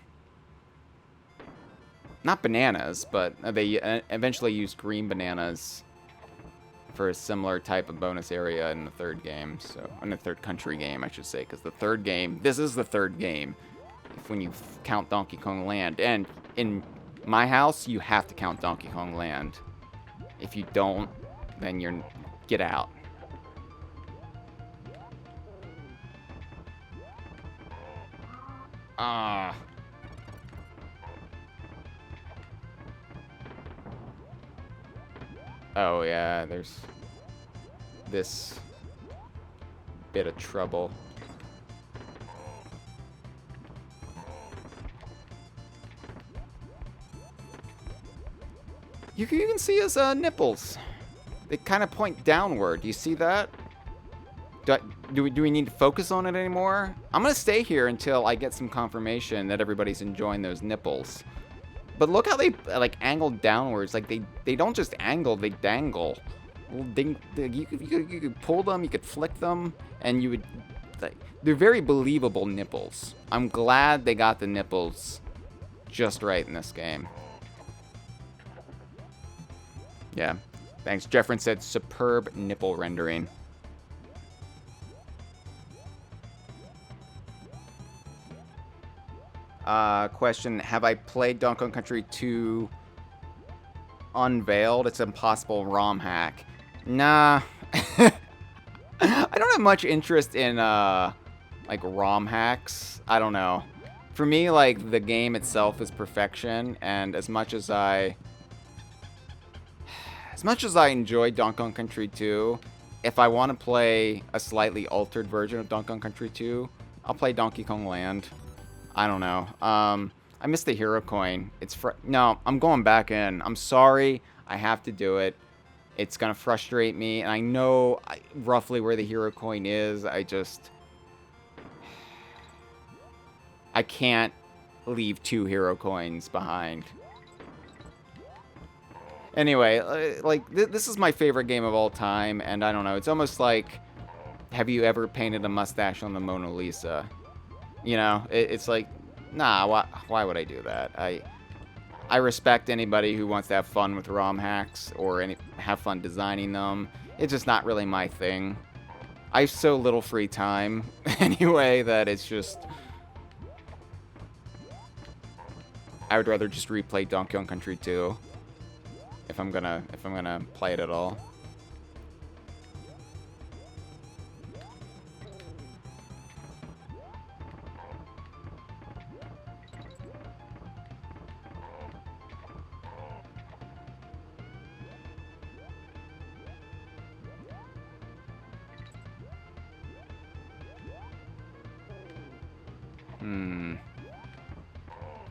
bananas, but they eventually used green bananas for a similar type of bonus area in the third game. So, in the third country game, I should say. Because the third game, this is the third game. When you count Donkey Kong Land. And in my house, you have to count Donkey Kong Land. If you don't, then you're... get out. Ah. Oh, yeah, there's this bit of trouble. You can see his nipples. They kind of point downward. Do you see that? Do we need to focus on it anymore? I'm going to stay here until I get some confirmation that everybody's enjoying those nipples. But look how they, like, angle downwards. Like, they don't just angle, they dangle. You could pull them, you could flick them, and you would... Like, they're very believable nipples. I'm glad they got the nipples just right in this game. Yeah. Thanks. Jeffrin said superb nipple rendering. Question, have I played Donkey Kong Country 2 Unveiled? It's an impossible ROM hack. Nah. I don't have much interest in, like, ROM hacks. I don't know. For me, like, the game itself is perfection, and as much as I enjoy Donkey Kong Country 2, if I want to play a slightly altered version of Donkey Kong Country 2, I'll play Donkey Kong Land. I don't know. I missed the hero coin. No, I'm going back in. I'm sorry. I have to do it. It's going to frustrate me, and I know roughly where the hero coin is. I can't leave 2 hero coins behind. Anyway, like, this is my favorite game of all time, and I don't know, it's almost like, have you ever painted a mustache on the Mona Lisa? You know, it's like, nah, why would I do that? I respect anybody who wants to have fun with ROM hacks, or have fun designing them. It's just not really my thing. I have so little free time, anyway, that it's just... I would rather just replay Donkey Kong Country 2. If I'm gonna play it at all.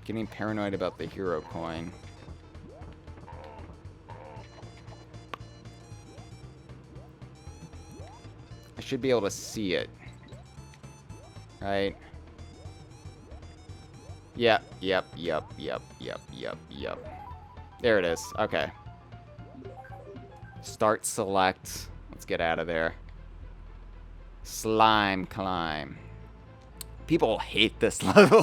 Getting paranoid about the hero coin. I should be able to see it. Right? Yep. There it is. Okay. Start select. Let's get out of there. Slime climb. People hate this level.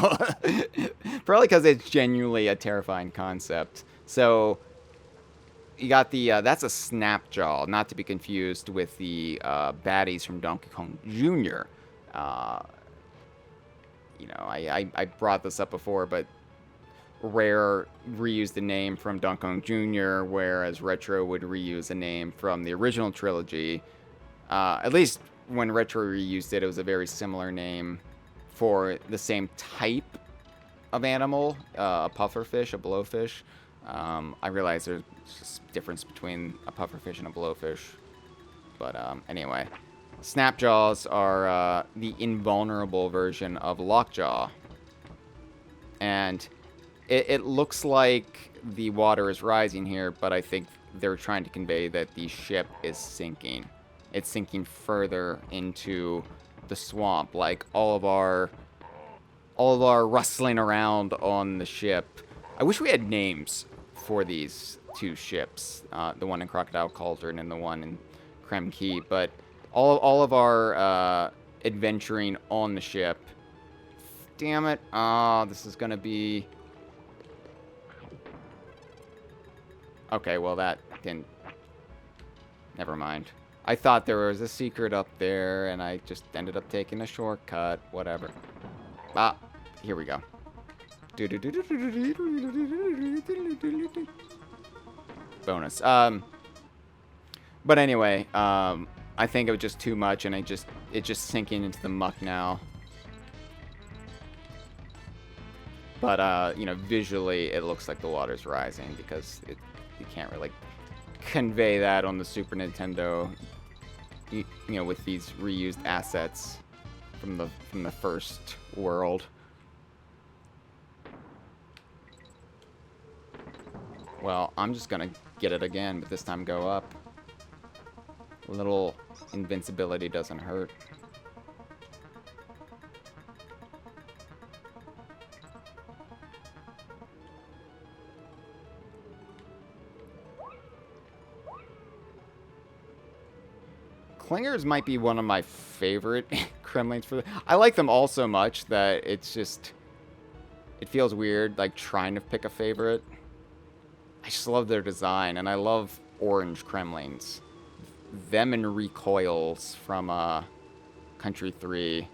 Probably because it's genuinely a terrifying concept. So, you got the, that's a Snapjaw, not to be confused with the baddies from Donkey Kong Jr. You know, I brought this up before, but Rare reused the name from Donkey Kong Jr., whereas Retro would reuse the name from the original trilogy. At least when Retro reused it, it was a very similar name for the same type of animal, a pufferfish, a blowfish. I realize there's just a difference between a pufferfish and a blowfish. But anyway, Snapjaws are the invulnerable version of Lockjaw. And it looks like the water is rising here, but I think they're trying to convey that the ship is sinking. It's sinking further into the swamp, like all of our rustling around on the ship. I wish we had names for these two ships, the one in Crocodile Cauldron and the one in Krem Quay, but all of our adventuring on the ship. Damn it. This is gonna be... Okay, well that didn't... Never mind. I thought there was a secret up there, and I just ended up taking a shortcut. Whatever. Here we go. Bonus. But anyway, I think it was just too much, and it's just sinking into the muck now. But, you know, visually, it looks like the water's rising, because you can't really convey that on the Super Nintendo, you know, with these reused assets from the first world. Well, I'm just gonna get it again, but this time go up. A little invincibility doesn't hurt. Clingers might be one of my favorite Kremlings for I like them all so much that it's just... It feels weird, like, trying to pick a favorite. I just love their design, and I love orange Kremlings. Them and recoils from Country 3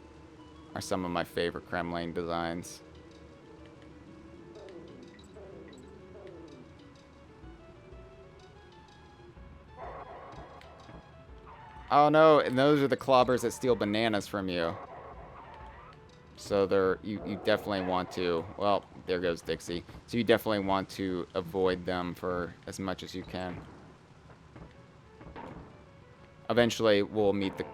are some of my favorite Kremling designs. Oh no, and those are the clobbers that steal bananas from you. So you definitely want to, well, there goes Dixie. So you definitely want to avoid them for as much as you can. Eventually, we'll meet the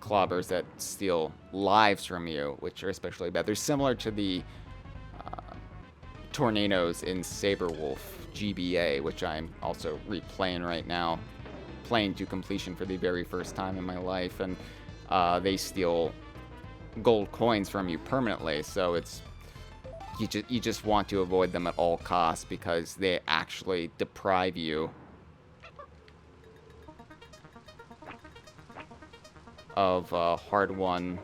clobbers that steal lives from you, which are especially bad. They're similar to the tornadoes in Saberwolf GBA, which I'm also replaying right now. Playing to completion for the very first time in my life, and they steal gold coins from you permanently, so it's you just want to avoid them at all costs because they actually deprive you of hard-won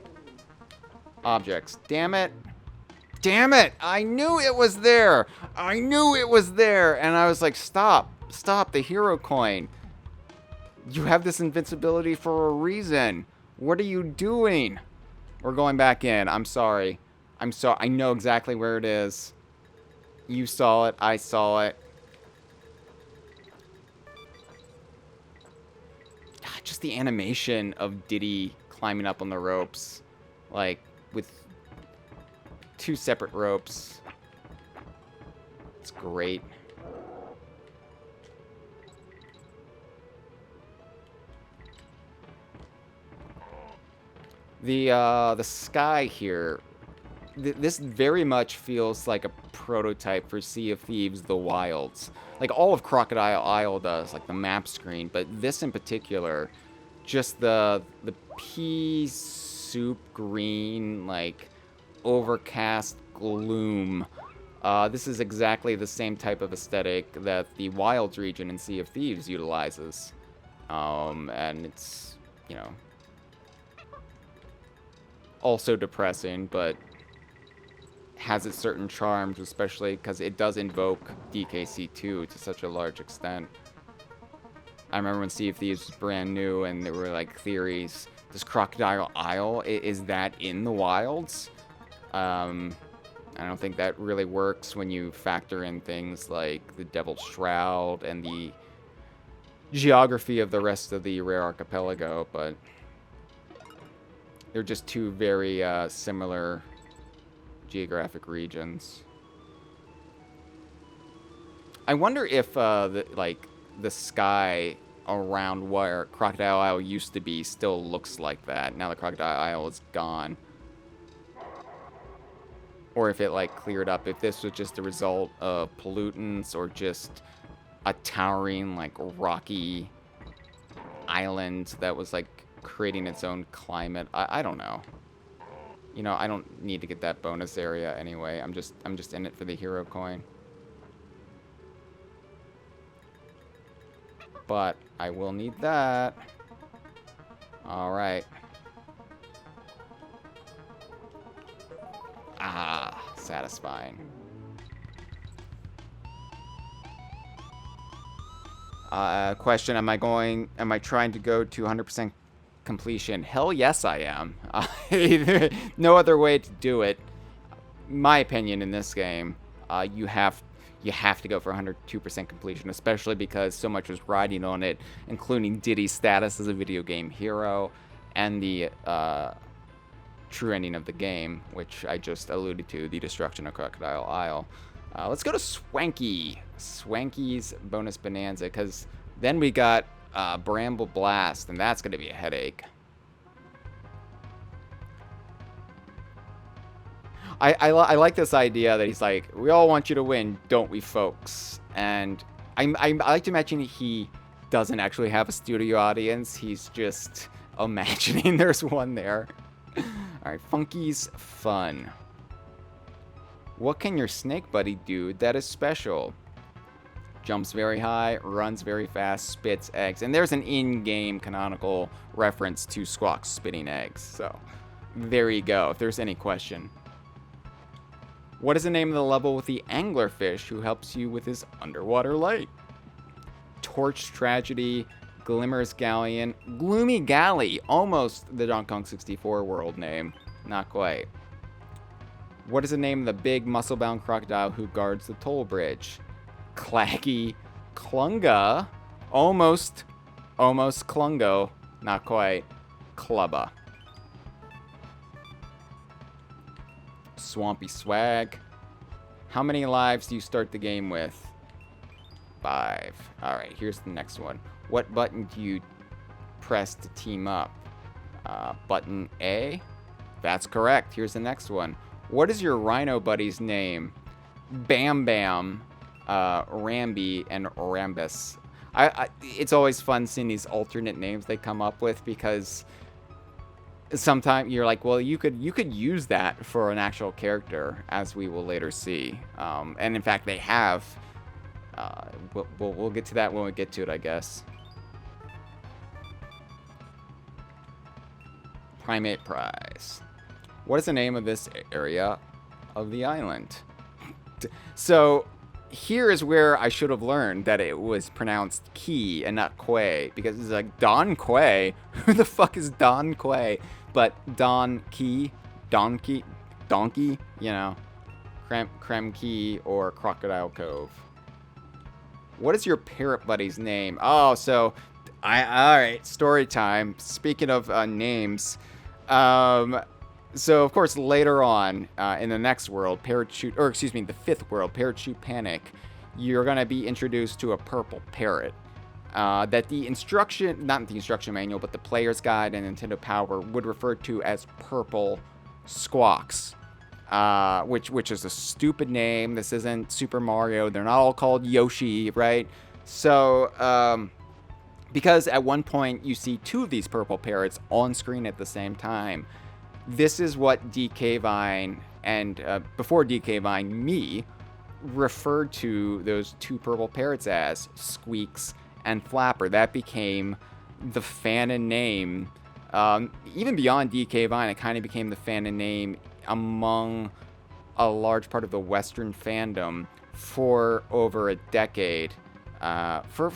objects. Damn it! Damn it! I knew it was there! I knew it was there! And I was like, stop! Stop the hero coin! You have this invincibility for a reason. What are you doing? We're going back in. I'm sorry. I know exactly where it is. You saw it. I saw it. God, just the animation of Diddy climbing up on the ropes. Like, with 2 separate ropes. It's great. The sky here, this very much feels like a prototype for Sea of Thieves: The Wilds. Like all of Crocodile Isle does, like the map screen, but this in particular, just the pea soup green, like overcast gloom. This is exactly the same type of aesthetic that the Wilds region in Sea of Thieves utilizes. And it's, you know, also depressing, but has its certain charms, especially because it does invoke DKC2 to such a large extent. I remember when Sea of Thieves was brand new and there were like theories, does Crocodile Isle, is that in the wilds? I don't think that really works when you factor in things like the Devil's Shroud and the geography of the rest of the Rare Archipelago, but they're just two very similar geographic regions. I wonder if the sky around where Crocodile Isle used to be still looks like that. Now the Crocodile Isle is gone. Or if it, like, cleared up. If this was just a result of pollutants or just a towering, like, rocky island that was, like, creating its own climate. I don't know. You know, I don't need to get that bonus area anyway. I'm just in it for the hero coin. But I will need that. Alright. Ah, satisfying. Question, am I trying to go to 100% completion? Hell yes, I am. No other way to do it. My opinion in this game, you have to go for 102% completion, especially because so much was riding on it, including Diddy's status as a video game hero and the true ending of the game, which I just alluded to, the destruction of Crocodile Isle. Let's go to Swanky's bonus bonanza, because then we got Bramble Blast, and that's going to be a headache. I like this idea that he's like, we all want you to win, don't we, folks? And I like to imagine he doesn't actually have a studio audience. He's just imagining there's one there. All right, Funky's Fun. What can your snake buddy do that is special? Jumps very high, runs very fast, spits eggs. And there's an in-game canonical reference to Squawks spitting eggs. So there you go, if there's any question. What is the name of the level with the anglerfish who helps you with his underwater light? Torch Tragedy, Glimmer's Galleon, Gloomy Galley, almost the Donkey Kong 64 world name. Not quite. What is the name of the big muscle-bound crocodile who guards the toll bridge? Claggy Klunga, almost Klungo, not quite. Clubba. Swampy Swag. How many lives do you start the game with? 5. Alright, here's the next one. What button do you press to team up? Button A? That's correct. Here's the next one. What is your rhino buddy's name? Bam Bam, Rambi, and Rambus. It's always fun seeing these alternate names they come up with, because sometimes you're like, well, you could use that for an actual character, as we will later see. And in fact, they have. We'll get to that when we get to it, I guess. Primate Prize. What is the name of this area of the island? So here is where I should have learned that it was pronounced Key and not Quay, because it's like Don Quay. Who the fuck is Don Quay? But Don Key, Donkey, you know, Krem Quay or Crocodile Cove. What is your parrot buddy's name? Oh, so all right, story time. Speaking of names, so of course later on in the next world, the 5th world, Parachute Panic, you're gonna be introduced to a purple parrot. That the not the instruction manual, but the player's guide and Nintendo Power would refer to as purple Squawks. Which is a stupid name. This isn't Super Mario. They're not all called Yoshi, right? So, because at one point you see 2 of these purple parrots on screen at the same time, this is what DK Vine and, before DK Vine, me, referred to those 2 purple parrots as Squeaks and Flapper. That became the fanon name. Even beyond DK Vine, it kind of became the fanon name among a large part of the Western fandom for over a decade. For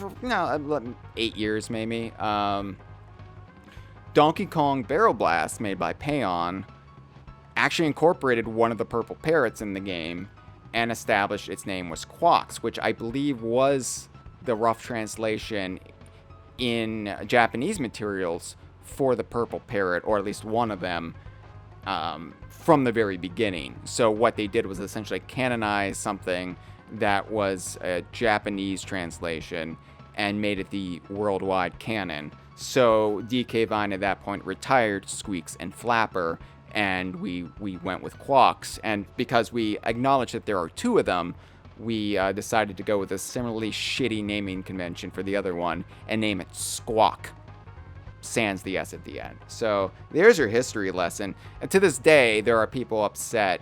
8 years maybe. Donkey Kong Barrel Blast, made by Payon, actually incorporated one of the purple parrots in the game and established its name was Squawks, which I believe was the rough translation in Japanese materials for the purple parrot, or at least one of them, from the very beginning. So what they did was essentially canonize something that was a Japanese translation and made it the worldwide canon. So DK Vine at that point retired Squeaks and Flapper, and we went with Squawks. And because we acknowledged that there are two of them, we decided to go with a similarly shitty naming convention for the other one and name it Squawk. Sans the S at the end. So there's your history lesson. And to this day, there are people upset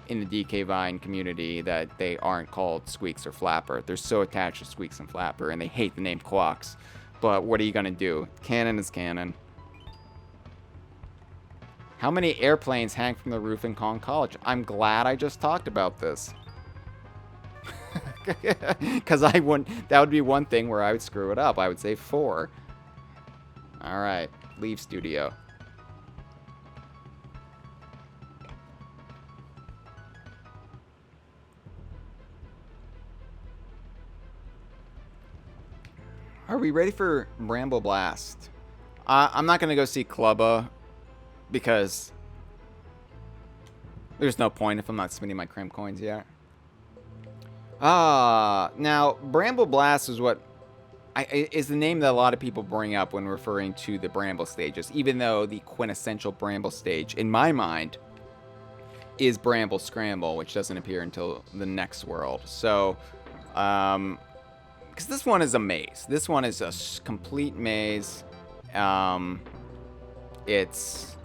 in the DK Vine community that they aren't called Squeaks or Flapper. They're so attached to Squeaks and Flapper, and they hate the name Squawks. But what are you going to do? Canon is canon. How many airplanes hang from the roof in Kong College? I'm glad I just talked about this. Because I wouldn't... That would be one thing where I would screw it up. I would say 4. Alright. Leave studio. Are we ready for Bramble Blast? I'm not going to go see Clubba because there's no point if I'm not spending my Krem coins yet. Now, Bramble Blast is what is the name that a lot of people bring up when referring to the Bramble stages, even though the quintessential Bramble stage, in my mind, is Bramble Scramble, which doesn't appear until the next world. So, because this one is a maze. This one is a complete maze. It's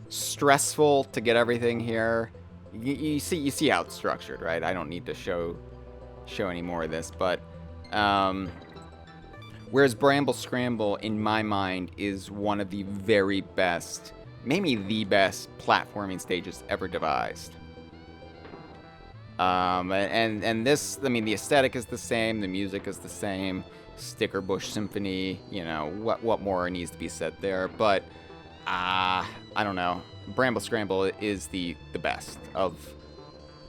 stressful to get everything here. You see how it's structured, right? I don't need to show any more of this, but whereas Bramble Scramble, in my mind, is one of the very best, maybe the best platforming stages ever devised. And this, I mean, the aesthetic is the same, the music is the same, Sticker Bush Symphony, you know, what more needs to be said there, but, I don't know, Bramble Scramble is the best of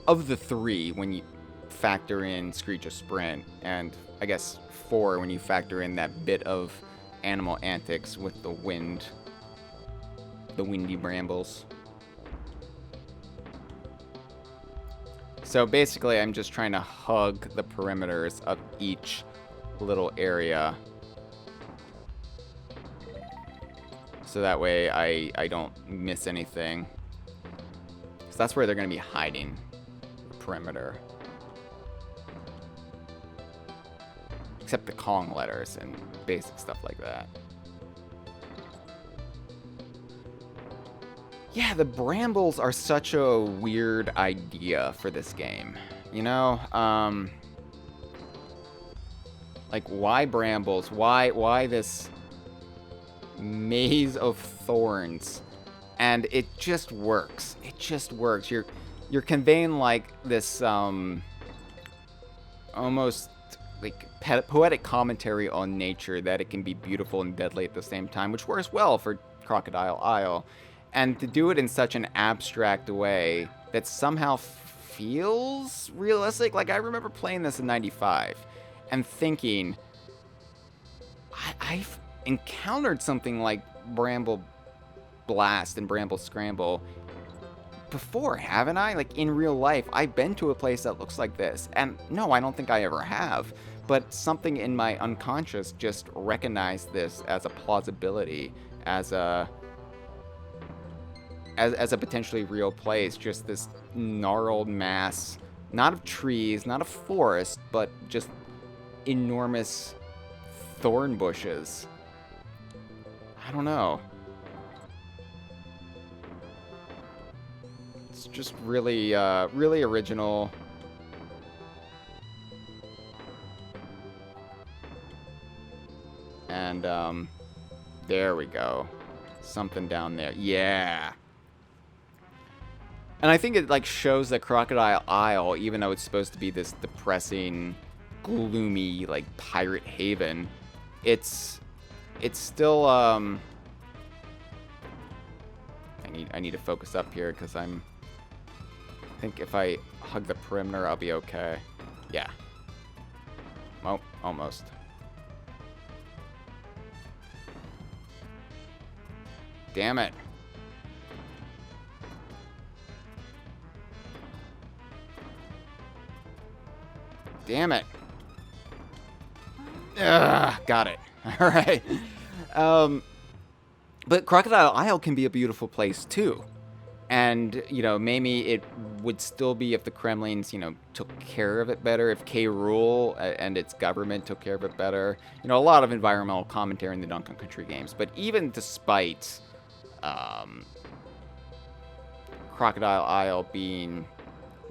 the 3 when you factor in Screech of Sprint, and I guess 4 when you factor in that bit of animal antics with the windy brambles. So basically, I'm just trying to hug the perimeters of each little area. So that way I don't miss anything. So that's where they're going to be hiding. Perimeter. Except the Kong letters and basic stuff like that. Yeah, the brambles are such a weird idea for this game. You know, like, why brambles? Why this maze of thorns? And it just works. It just works. You're conveying like this almost like poetic commentary on nature, that it can be beautiful and deadly at the same time, which works well for Crocodile Isle. And to do it in such an abstract way that somehow feels realistic. Like, I remember playing this in '95 and thinking, I've encountered something like Bramble Blast and Bramble Scramble before, haven't I? Like, in real life, I've been to a place that looks like this. And no, I don't think I ever have. But something in my unconscious just recognized this as a plausibility, as a potentially real place. Just this gnarled mass, not of trees, not of forest, but just enormous thorn bushes. I don't know. It's just really, really original. And, there we go. Something down there. Yeah. And I think it, like, shows that Crocodile Isle, even though it's supposed to be this depressing, gloomy, like, pirate haven, it's still, I need to focus up here, because I think if I hug the perimeter, I'll be okay. Yeah. Oh, almost. Damn it. Damn it. Got it. All right. But Crocodile Isle can be a beautiful place too. And, you know, maybe it would still be if the Kremlings, you know, took care of it better, if K. Rool and its government took care of it better. You know, a lot of environmental commentary in the Donkey Kong Country games. But even despite Crocodile Isle being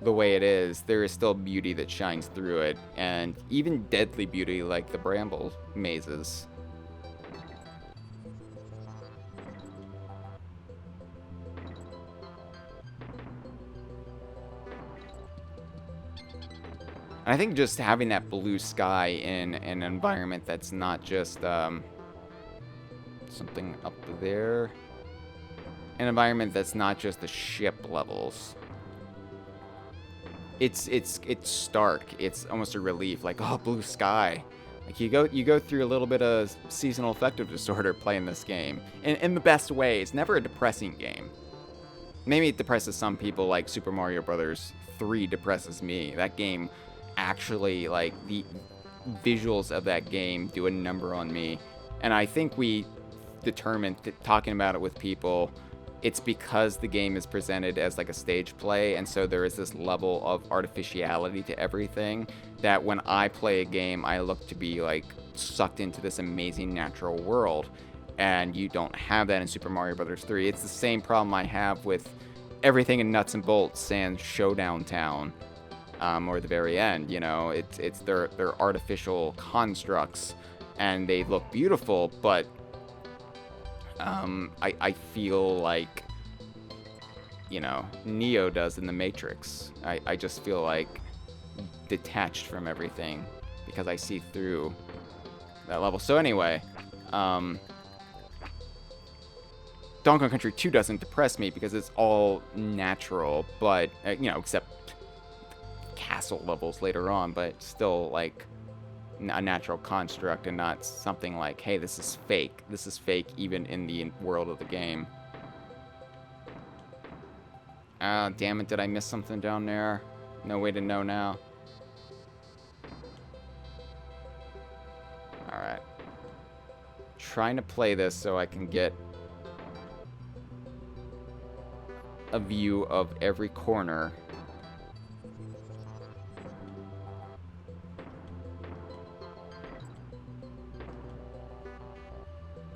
the way it is, there is still beauty that shines through it. And even deadly beauty like the Bramble mazes. I think just having that blue sky in an environment that's not just something up there, an environment that's not just the ship levels. It's stark. It's almost a relief. Like, oh, blue sky. Like you go through a little bit of seasonal affective disorder playing this game in the best way. It's never a depressing game. Maybe it depresses some people, like Super Mario Brothers 3 depresses me. That game. Actually, like, the visuals of that game do a number on me. And I think we determined that talking about it with people, it's because the game is presented as like a stage play, and so there is this level of artificiality to everything that when I play a game, I look to be like sucked into this amazing natural world. And you don't have that in Super Mario Brothers 3. It's the same problem I have with everything in Nuts and Bolts and Showdown Town. Or the very end, you know, it's their artificial constructs, and they look beautiful, but I feel like, you know, Neo does in the Matrix. I just feel like detached from everything because I see through that level. So anyway, Donkey Kong Country 2 doesn't depress me because it's all natural, but you know, except castle levels later on, but still like a natural construct and not something like, hey, this is fake. This is fake even in the world of the game. Damn it, did I miss something down there? No way to know now. Alright. Trying to play this so I can get a view of every corner.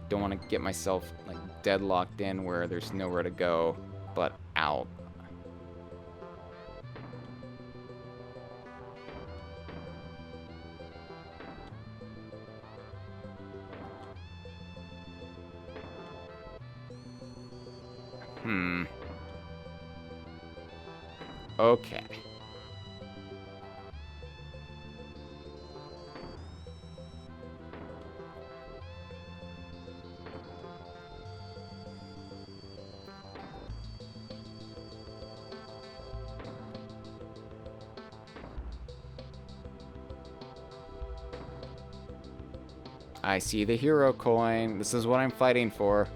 Don't want to get myself like deadlocked in where there's nowhere to go but out. Okay. I see the hero coin. This is what I'm fighting for.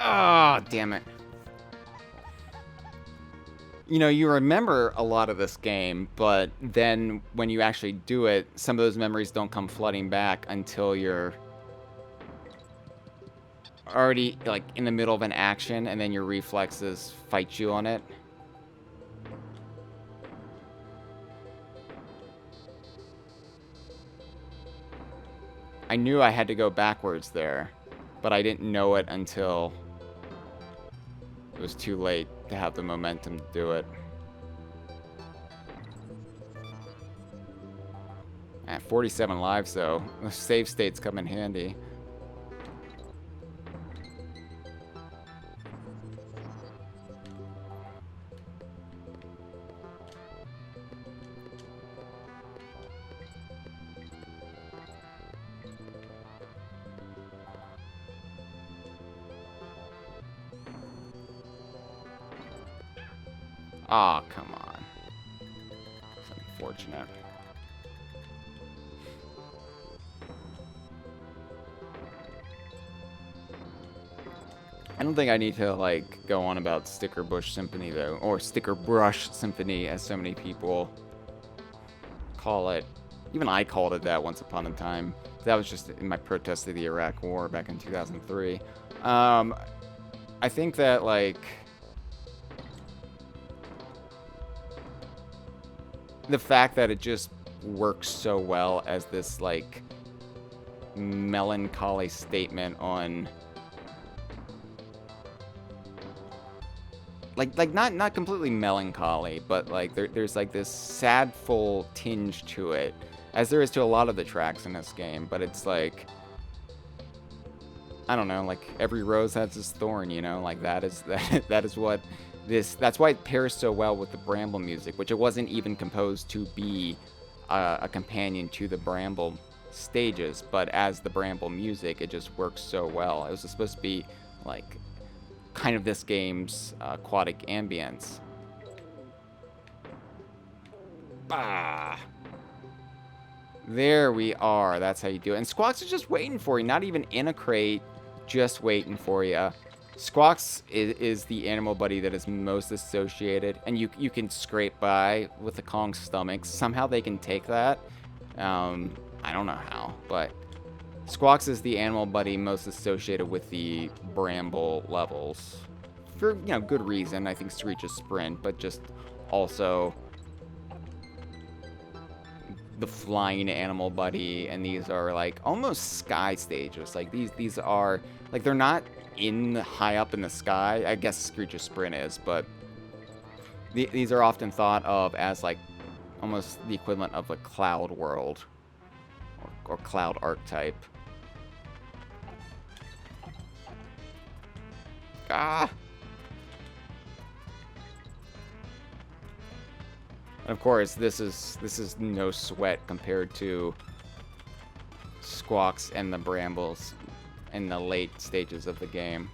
Oh, damn it. You know, you remember a lot of this game, but then when you actually do it, some of those memories don't come flooding back until you're already, like, in the middle of an action, and then your reflexes fight you on it. I knew I had to go backwards there, but I didn't know it until it was too late to have the momentum to do it. At 47 lives, though, the save states come in handy. Aw, come on. It's unfortunate. I don't think I need to, like, go on about Sticker Bush Symphony, though. Or Sticker Brush Symphony, as so many people call it. Even I called it that once upon a time. That was just in my protest of the Iraq War back in 2003. I think that, like, the fact that it just works so well as this, like, melancholy statement on, like not completely melancholy, but like there's like this sadful tinge to it, as there is to a lot of the tracks in this game. But it's like, I don't know, like every rose has its thorn, you know, like that is what that's why it pairs so well with the Bramble music, which it wasn't even composed to be a companion to the Bramble stages, but as the Bramble music, it just works so well. It was supposed to be like kind of this game's aquatic ambience. Bah! There we are. That's how you do it. And Squawks is just waiting for you. Not even in a crate, just waiting for you. Squawks is the animal buddy that is most associated, and you can scrape by with the Kong's stomachs. Somehow they can take that. I don't know how, but Squawks is the animal buddy most associated with the Bramble levels. For, you know, good reason. I think Screech is sprint, but just also the flying animal buddy, and these are like almost sky stages. Like these are like, they're not in high up in the sky. I guess Screech's sprint is, but these are often thought of as like almost the equivalent of a cloud world or cloud archetype. Ah. And of course, this is no sweat compared to Squawks and the Brambles in the late stages of the game.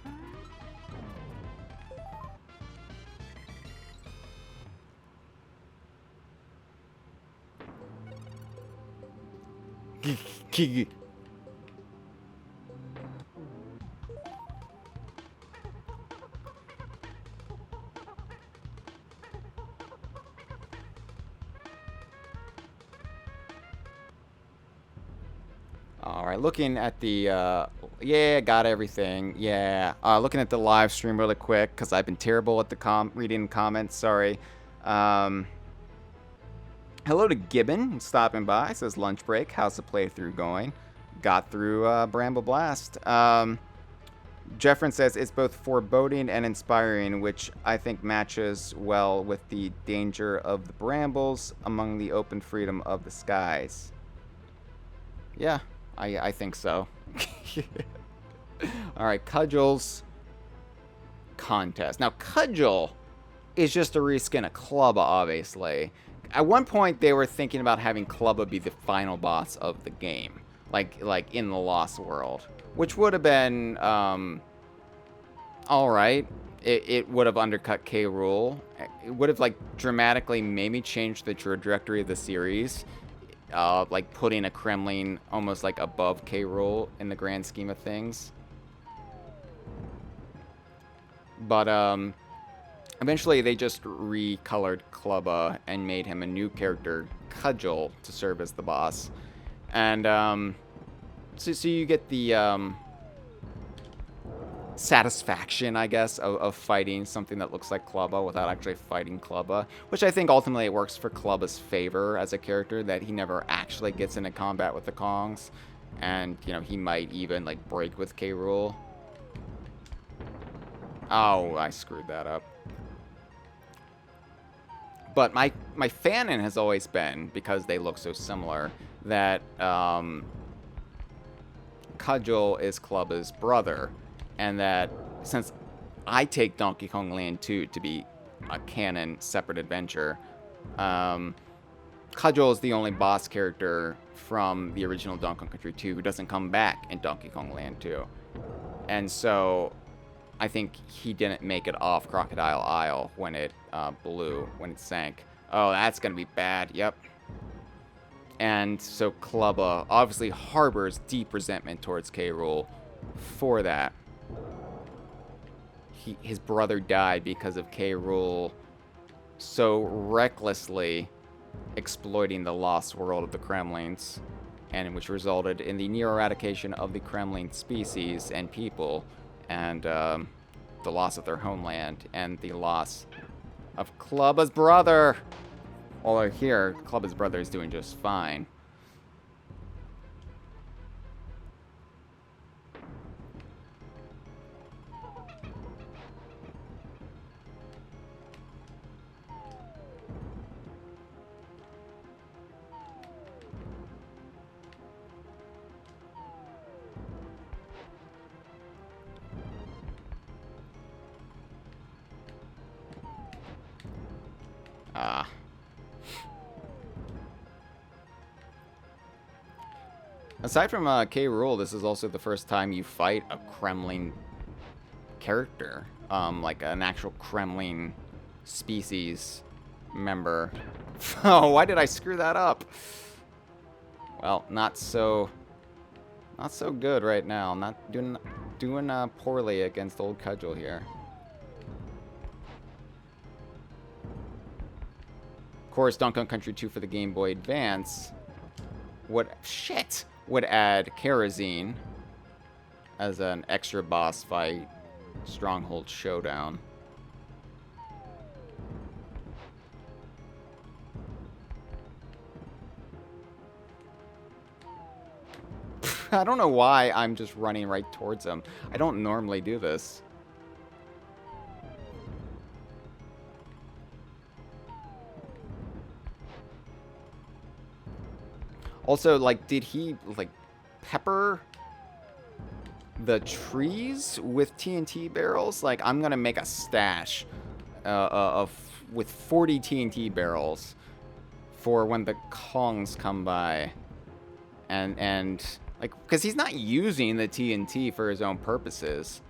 Alright, looking at the, yeah, got everything, yeah. Looking at the live stream really quick, because I've been terrible at the reading comments, sorry. Hello to Gibbon, stopping by, says lunch break, how's the playthrough going? Got through, Bramble Blast. Jeffrin says it's both foreboding and inspiring, which I think matches well with the danger of the brambles among the open freedom of the skies. Yeah. I think so. Alright, Cudgel's contest. Now, Cudgel is just a reskin of Clubba, obviously. At one point, they were thinking about having Clubba be the final boss of the game. Like in the Lost World. Which would have been, alright. It would have undercut K. Rool. It would have, like, dramatically maybe changed the trajectory of the series. Like putting a Kremland almost like above K. Rool in the grand scheme of things. But eventually they just recolored Clubba and made him a new character, Cudgel, to serve as the boss. And so you get the satisfaction, I guess, of fighting something that looks like Clubba without actually fighting Clubba, which I think ultimately it works for Clubba's favor as a character, that he never actually gets into combat with the Kongs, and, you know, he might even, like, break with K. Rool. Oh, I screwed that up. But my fanon has always been, because they look so similar, that Cudgel is Clubba's brother. And that since I take Donkey Kong Land 2 to be a canon separate adventure, Cudgel is the only boss character from the original Donkey Kong Country 2 who doesn't come back in Donkey Kong Land 2. And so I think he didn't make it off Crocodile Isle when it when it sank. Oh, that's gonna be bad. Yep. And so Clubba obviously harbors deep resentment towards K. Rool for that. His brother died because of K. Rool so recklessly exploiting the lost world of the Kremlings, and which resulted in the near eradication of the Kremling species and people, and the loss of their homeland, and the loss of Clubba's brother. Although here, Clubba's brother is doing just fine. Aside from K. Rool, this is also the first time you fight a Kremling character, like an actual Kremling species member. Oh, why did I screw that up? Well, not so good right now. Not doing poorly against Old Cudgel here. Of course, Donkey Kong Country 2 for the Game Boy Advance would add Kerosene as an extra boss fight, Stronghold Showdown. I don't know why I'm just running right towards him. I don't normally do this. Also, like, did he, like, pepper the trees with TNT barrels? Like, I'm gonna make a stash with 40 TNT barrels for when the Kongs come by. And like, because he's not using the TNT for his own purposes.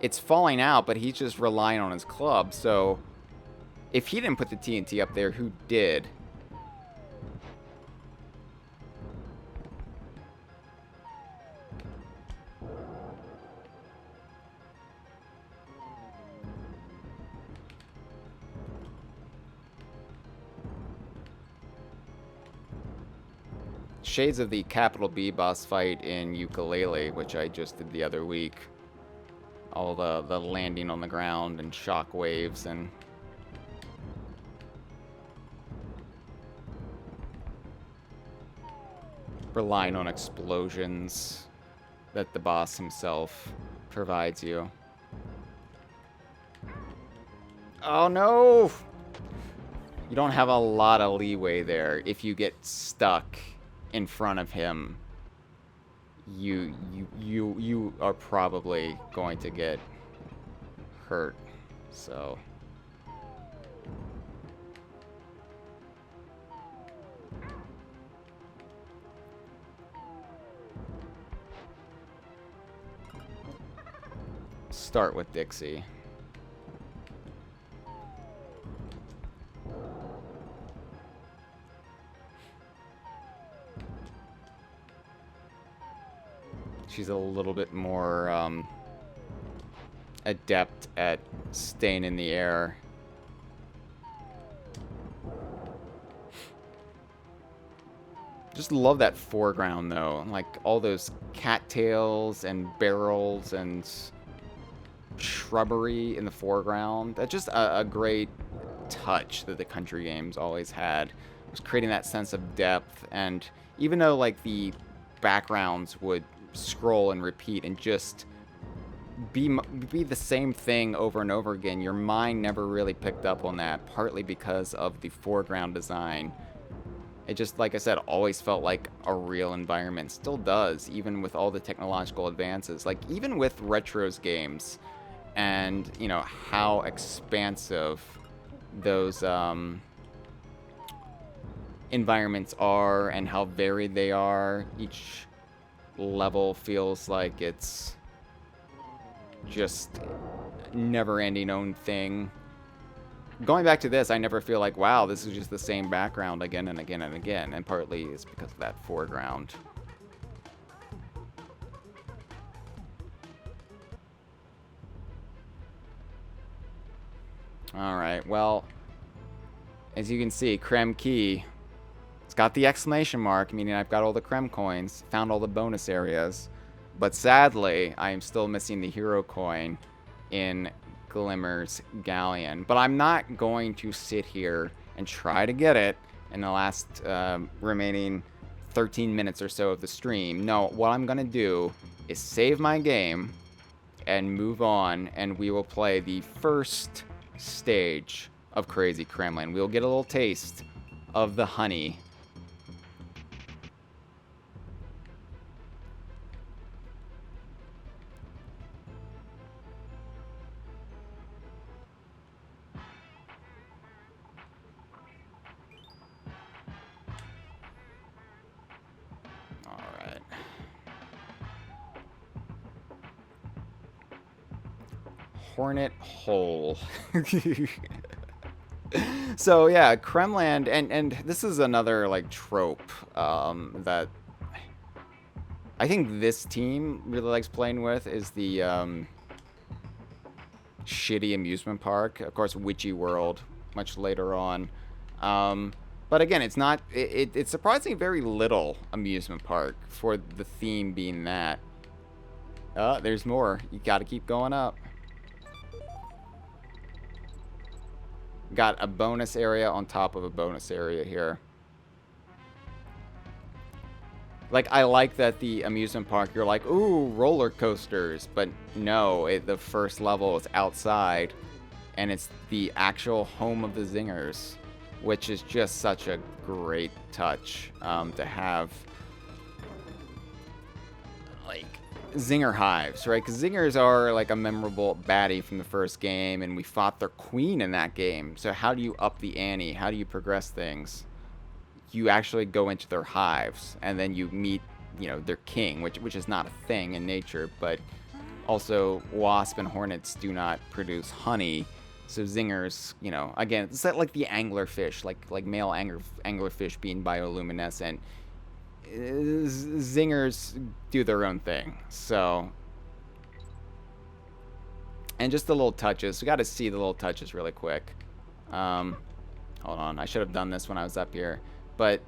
It's falling out, but he's just relying on his club. So, if he didn't put the TNT up there, who did? Shades of the Capital B boss fight in Ukulele, which I just did the other week. All the landing on the ground and shock waves and relying on explosions that the boss himself provides you. Oh no! You don't have a lot of leeway there. If you get stuck in front of him, you are probably going to get hurt. So start with Dixie. She's a little bit more adept at staying in the air. Just love that foreground though, like all those cattails and barrels and shrubbery in the foreground. That's just a great touch that the country games always had. It was creating that sense of depth, and even though like the backgrounds would scroll and repeat and just be the same thing over and over again, your mind never really picked up on that, partly because of the foreground design. It just, like I said, always felt like a real environment. Still does, even with all the technological advances. Like, even with Retro's games and, you know, how expansive those environments are and how varied they are. Each level feels like it's just never-ending own thing. Going back to this, I never feel like, wow, this is just the same background again and again and again. And partly it's because of that foreground. Alright, well, as you can see, Krem Quay, it's got the exclamation mark, meaning I've got all the Krem coins, found all the bonus areas. But sadly, I am still missing the hero coin in Glimmer's Galleon. But I'm not going to sit here and try to get it in the last remaining 13 minutes or so of the stream. No, what I'm going to do is save my game and move on, and we will play the first stage of Crazy Kremland. We'll get a little taste of the honey. Alright. Hornet Hole. So yeah, Kremland, and this is another like trope that I think this team really likes playing with, is the shitty amusement park. Of course, Witchy World much later on. But again, it's not. It's surprisingly very little amusement park for the theme being that. There's more. You got to keep going up. Got a bonus area on top of a bonus area here. Like, I like that the amusement park, you're like, ooh, roller coasters. But no, the first level is outside, and it's the actual home of the Zingers, which is just such a great touch to have. Like, Zinger hives, right? Because Zingers are like a memorable baddie from the first game, and we fought their queen in that game. So how do you up the ante? How do you progress things? You actually go into their hives, and then you meet, you know, their king, which is not a thing in nature, but also wasp and hornets do not produce honey. So Zingers, you know, again, it's like the anglerfish, like male anglerfish being bioluminescent. Zingers do their own thing. So, and just the little touches. We got to see the little touches really quick. Hold on, I should have done this when I was up here. But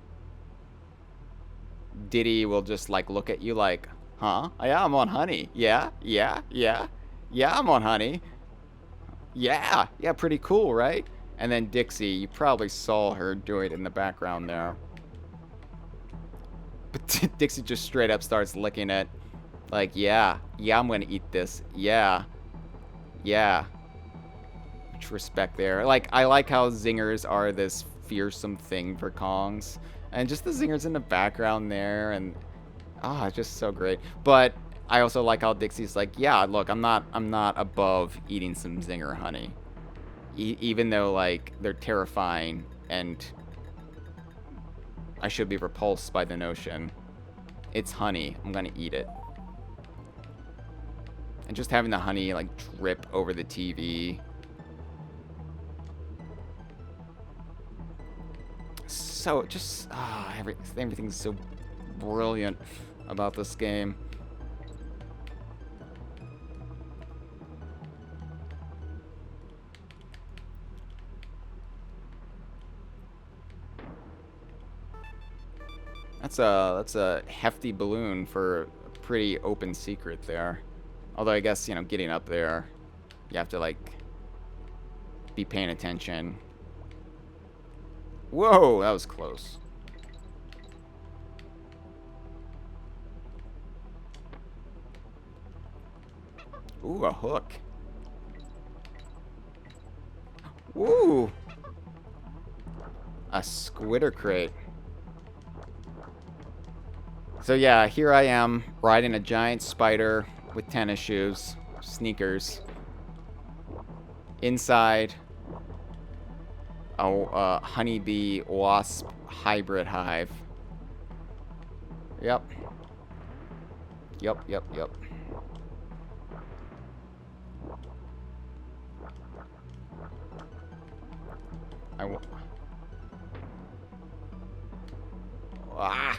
Diddy will just like look at you like, huh? Yeah, I'm on honey. Yeah, I'm on honey. Yeah, pretty cool, right? And then Dixie, you probably saw her do it in the background there. But Dixie just straight up starts licking it. Like, yeah, I'm gonna eat this. Yeah. Much respect there. Like, I like how Zingers are this fearsome thing for Kongs. And just the Zingers in the background there, and just so great. But I also like how Dixie's like, yeah, look, I'm not above eating some Zinger honey. Even though, like, they're terrifying and I should be repulsed by the notion. It's honey. I'm gonna eat it. And just having the honey, like, drip over the TV. So, just, everything's so brilliant about this game. That's a hefty balloon for a pretty open secret there. Although I guess, you know, getting up there, you have to, like, be paying attention. Whoa, that was close. Ooh, a hook. Ooh. A squitter crate. So yeah, here I am, riding a giant spider with tennis shoes, sneakers. Inside a honeybee wasp hybrid hive. Yep. Ah!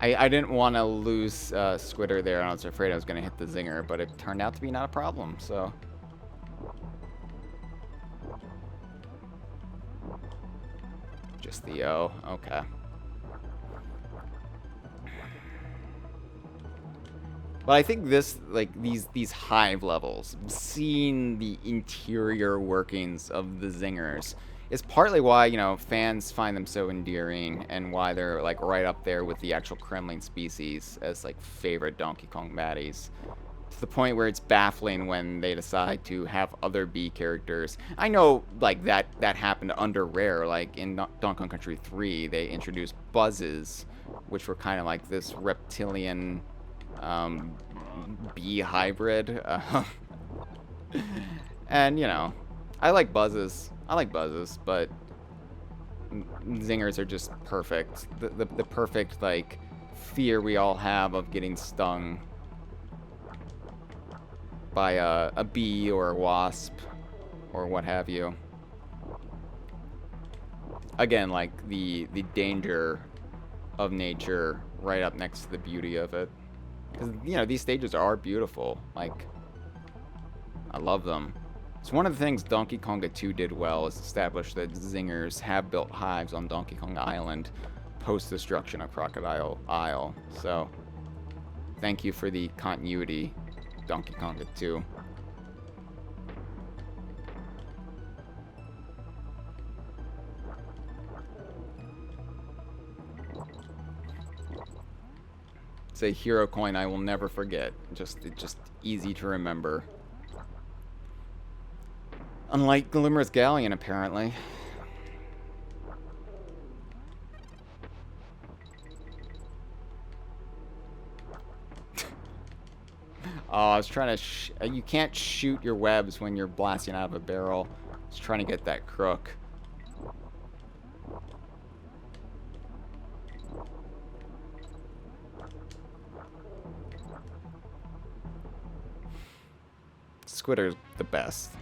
I didn't want to lose Squitter there. I was afraid I was going to hit the Zinger, but it turned out to be not a problem, so... Just the O. Okay. But I think this, like, these hive levels, seeing the interior workings of the Zingers, is partly why, you know, fans find them so endearing and why they're, like, right up there with the actual Kremland species as, like, favorite Donkey Kong baddies. To the point where it's baffling when they decide to have other B characters. I know, like, that happened under Rare. Like, in Donkey Kong Country 3, they introduced buzzes, which were kind of like this reptilian... bee hybrid. And, you know, I like buzzes, but Zingers are just perfect. The perfect, like, fear we all have of getting stung by a bee or a wasp or what have you. Again, like, the danger of nature right up next to the beauty of it. Because, you know, these stages are beautiful. Like, I love them. It's one of the things Donkey Konga 2 did well is establish that Zingers have built hives on Donkey Kong Island post-destruction of Crocodile Isle. So, thank you for the continuity, Donkey Konga 2. It's a hero coin I will never forget. It's just easy to remember. Unlike Glimmer's Galleon, apparently. Oh, I was trying to... you can't shoot your webs when you're blasting out of a barrel. I was trying to get that crook. Squitter's the best.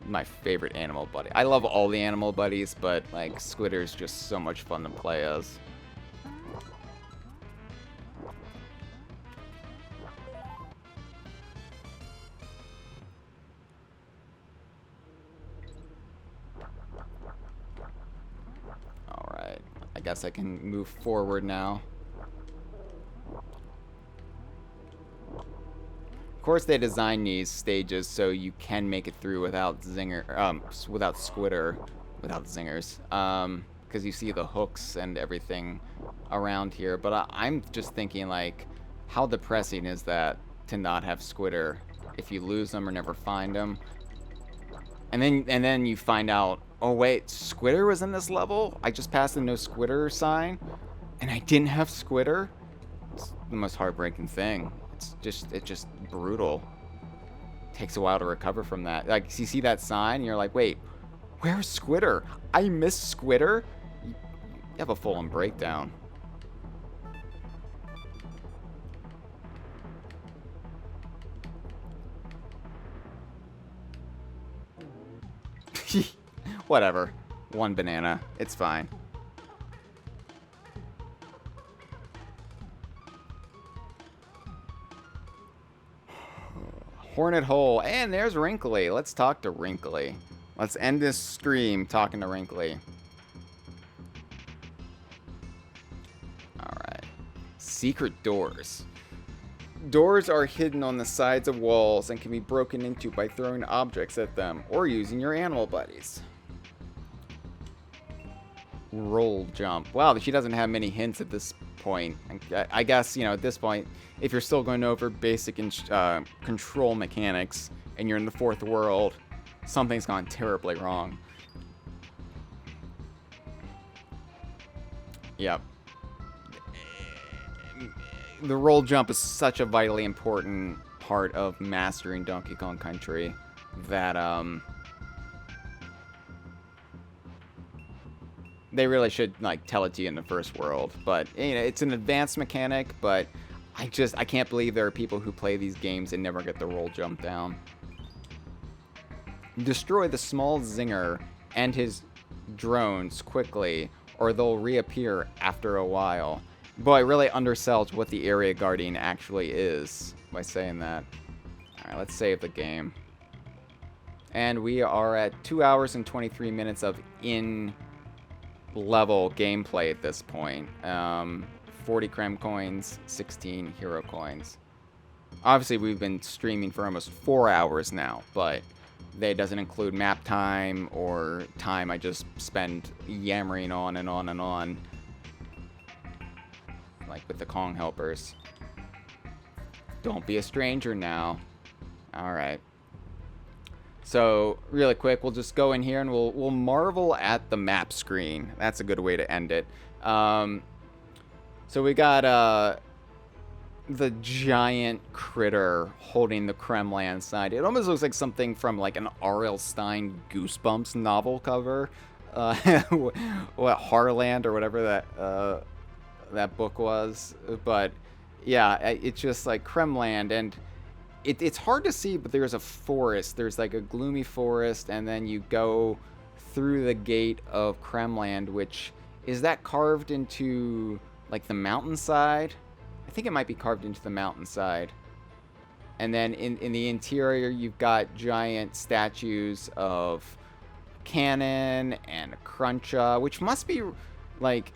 My favorite animal buddy. I love all the animal buddies, but like Squitter's just so much fun to play as. Alright. I guess I can move forward now. Of course, they design these stages so you can make it through without without Squitter, without Zingers, because you see the hooks and everything around here. But I'm just thinking, like, how depressing is that to not have Squitter if you lose them or never find them, and then you find out, oh wait, Squitter was in this level. I just passed the no Squitter sign, and I didn't have Squitter. It's the most heartbreaking thing. It's just brutal. Takes a while to recover from that. Like, you see that sign, and you're like, wait, where's Squitter? I missed Squitter? You have a full-on breakdown. Whatever. One banana. It's fine. Hornet Hole, and there's Wrinkly. Let's talk to Wrinkly. Let's end this stream talking to Wrinkly. Alright. Secret doors. Doors are hidden on the sides of walls and can be broken into by throwing objects at them or using your animal buddies. Roll jump. Wow, she doesn't have many hints at this point. I guess, you know, at this point, if you're still going over basic control mechanics and you're in the fourth world, something's gone terribly wrong. Yep. The roll jump is such a vitally important part of mastering Donkey Kong Country that they really should, like, tell it to you in the first world. But, you know, it's an advanced mechanic, but I can't believe there are people who play these games and never get the roll jump down. Destroy the small Zinger and his drones quickly, or they'll reappear after a while. Boy, it really undersells what the Area Guardian actually is by saying that. Alright, let's save the game. And we are at 2 hours and 23 minutes of in-level gameplay at this point. 40 Krem coins, 16 hero coins. Obviously, we've been streaming for almost 4 hours now, but that doesn't include map time or time I just spend yammering on and on and on. Like with the Kong helpers. Don't be a stranger now. Alright. So, really quick, we'll just go in here and we'll marvel at the map screen. That's a good way to end it. So we got the giant critter holding the Kremland side. It almost looks like something from like an R.L. Stine Goosebumps novel cover. What, Harland or whatever that book was. But yeah, it's just like Kremland, and it's hard to see, but there's a forest. There's like a gloomy forest, and then you go through the gate of Kremland, which is that carved into like the mountainside? I think it might be carved into the mountainside. And then in the interior, you've got giant statues of Cannon and Cruncha, which must be like,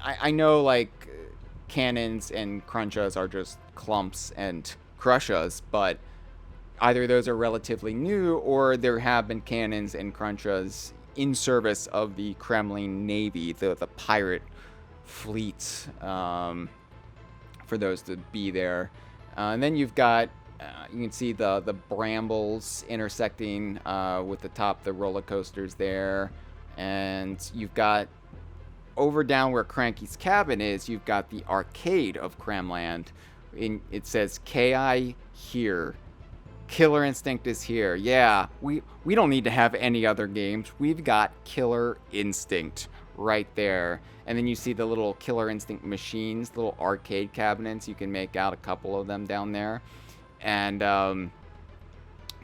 I know like Cannons and Crunchas are just clumps and Crushas, but either those are relatively new or there have been Cannons and Crunchas in service of the Kremlin Navy, the pirate fleet, for those to be there. And then you've got, you can see the brambles intersecting with the top of the roller coasters there. And you've got, over down where Cranky's cabin is, you've got the arcade of Kremland. It says KI here. Killer Instinct is here. Yeah, we don't need to have any other games. We've got Killer Instinct right there. And then you see the little Killer Instinct machines, little arcade cabinets. You can make out a couple of them down there. And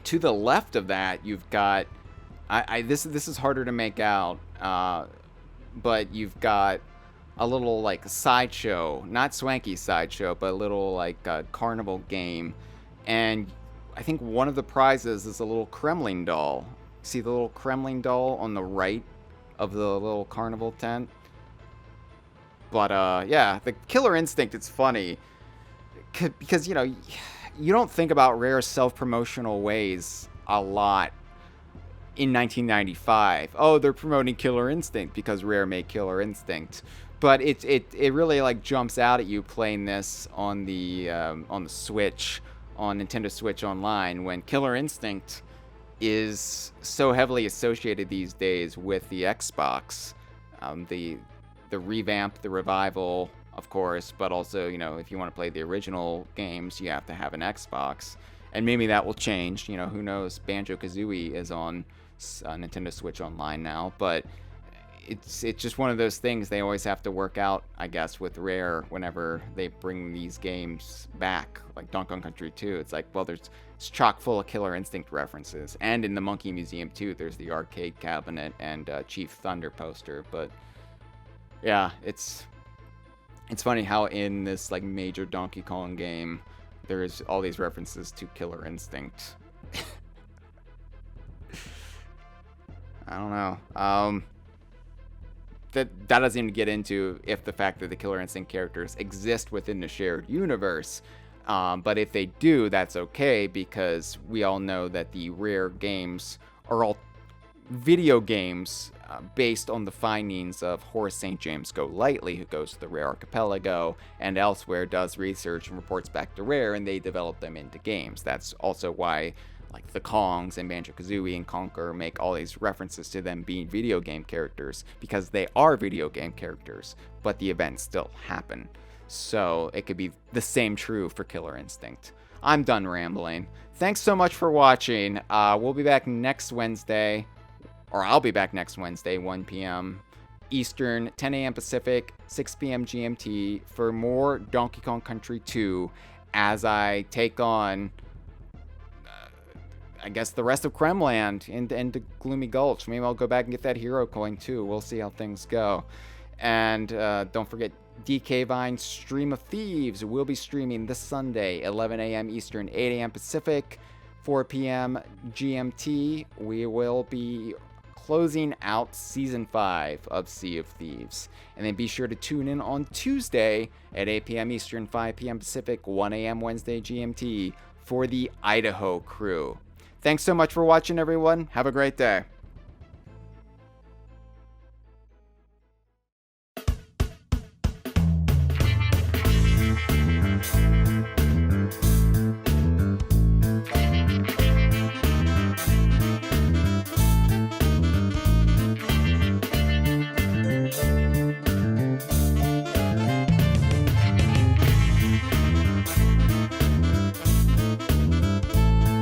to the left of that, you've got, this is harder to make out, but you've got a little like sideshow, not swanky sideshow, but a little like carnival game. And I think one of the prizes is a little Kremlin doll. See the little Kremlin doll on the right of the little carnival tent? But yeah, the Killer Instinct, it's funny because, you know, you don't think about Rare's self-promotional ways a lot in 1995. Oh, they're promoting Killer Instinct because Rare made Killer Instinct. But it really like jumps out at you playing this on the Switch, on Nintendo Switch Online, when Killer Instinct is so heavily associated these days with the Xbox. The revamp, the revival, of course, but also, you know, if you want to play the original games, you have to have an Xbox. And maybe that will change, you know, who knows. Banjo-Kazooie is on Nintendo Switch Online now, but it's just one of those things they always have to work out, I guess, with Rare whenever they bring these games back, like Donkey Kong Country 2. It's like, well, it's chock full of Killer Instinct references. And in the Monkey Museum, too, there's the arcade cabinet and Chief Thunder poster. But yeah, it's funny how in this like major Donkey Kong game, there's all these references to Killer Instinct. I don't know. That doesn't even get into if the fact that the Killer Instinct characters exist within the shared universe. But if they do, that's okay, because we all know that the Rare games are all video games based on the findings of Horace St. James Golightly, who goes to the Rare Archipelago and elsewhere, does research and reports back to Rare, and they develop them into games. That's also why like the Kongs and Banjo-Kazooie and Conker make all these references to them being video game characters, because they are video game characters, but the events still happen. So it could be the same true for Killer Instinct. I'm done rambling. Thanks so much for watching. We'll be back next Wednesday, or I'll be back next Wednesday, 1 p.m. Eastern, 10 a.m. Pacific, 6 p.m. GMT, for more Donkey Kong Country 2 as I take on... I guess the rest of Kremland into Gloomy Gulch. Maybe I'll go back and get that hero coin too. We'll see how things go. And don't forget DK Vine's Stream of Thieves. We'll be streaming this Sunday, 11 a.m. Eastern, 8 a.m. Pacific, 4 p.m. GMT. We will be closing out Season 5 of Sea of Thieves. And then be sure to tune in on Tuesday at 8 p.m. Eastern, 5 p.m. Pacific, 1 a.m. Wednesday GMT for the Idaho crew. Thanks so much for watching, everyone. Have a great day.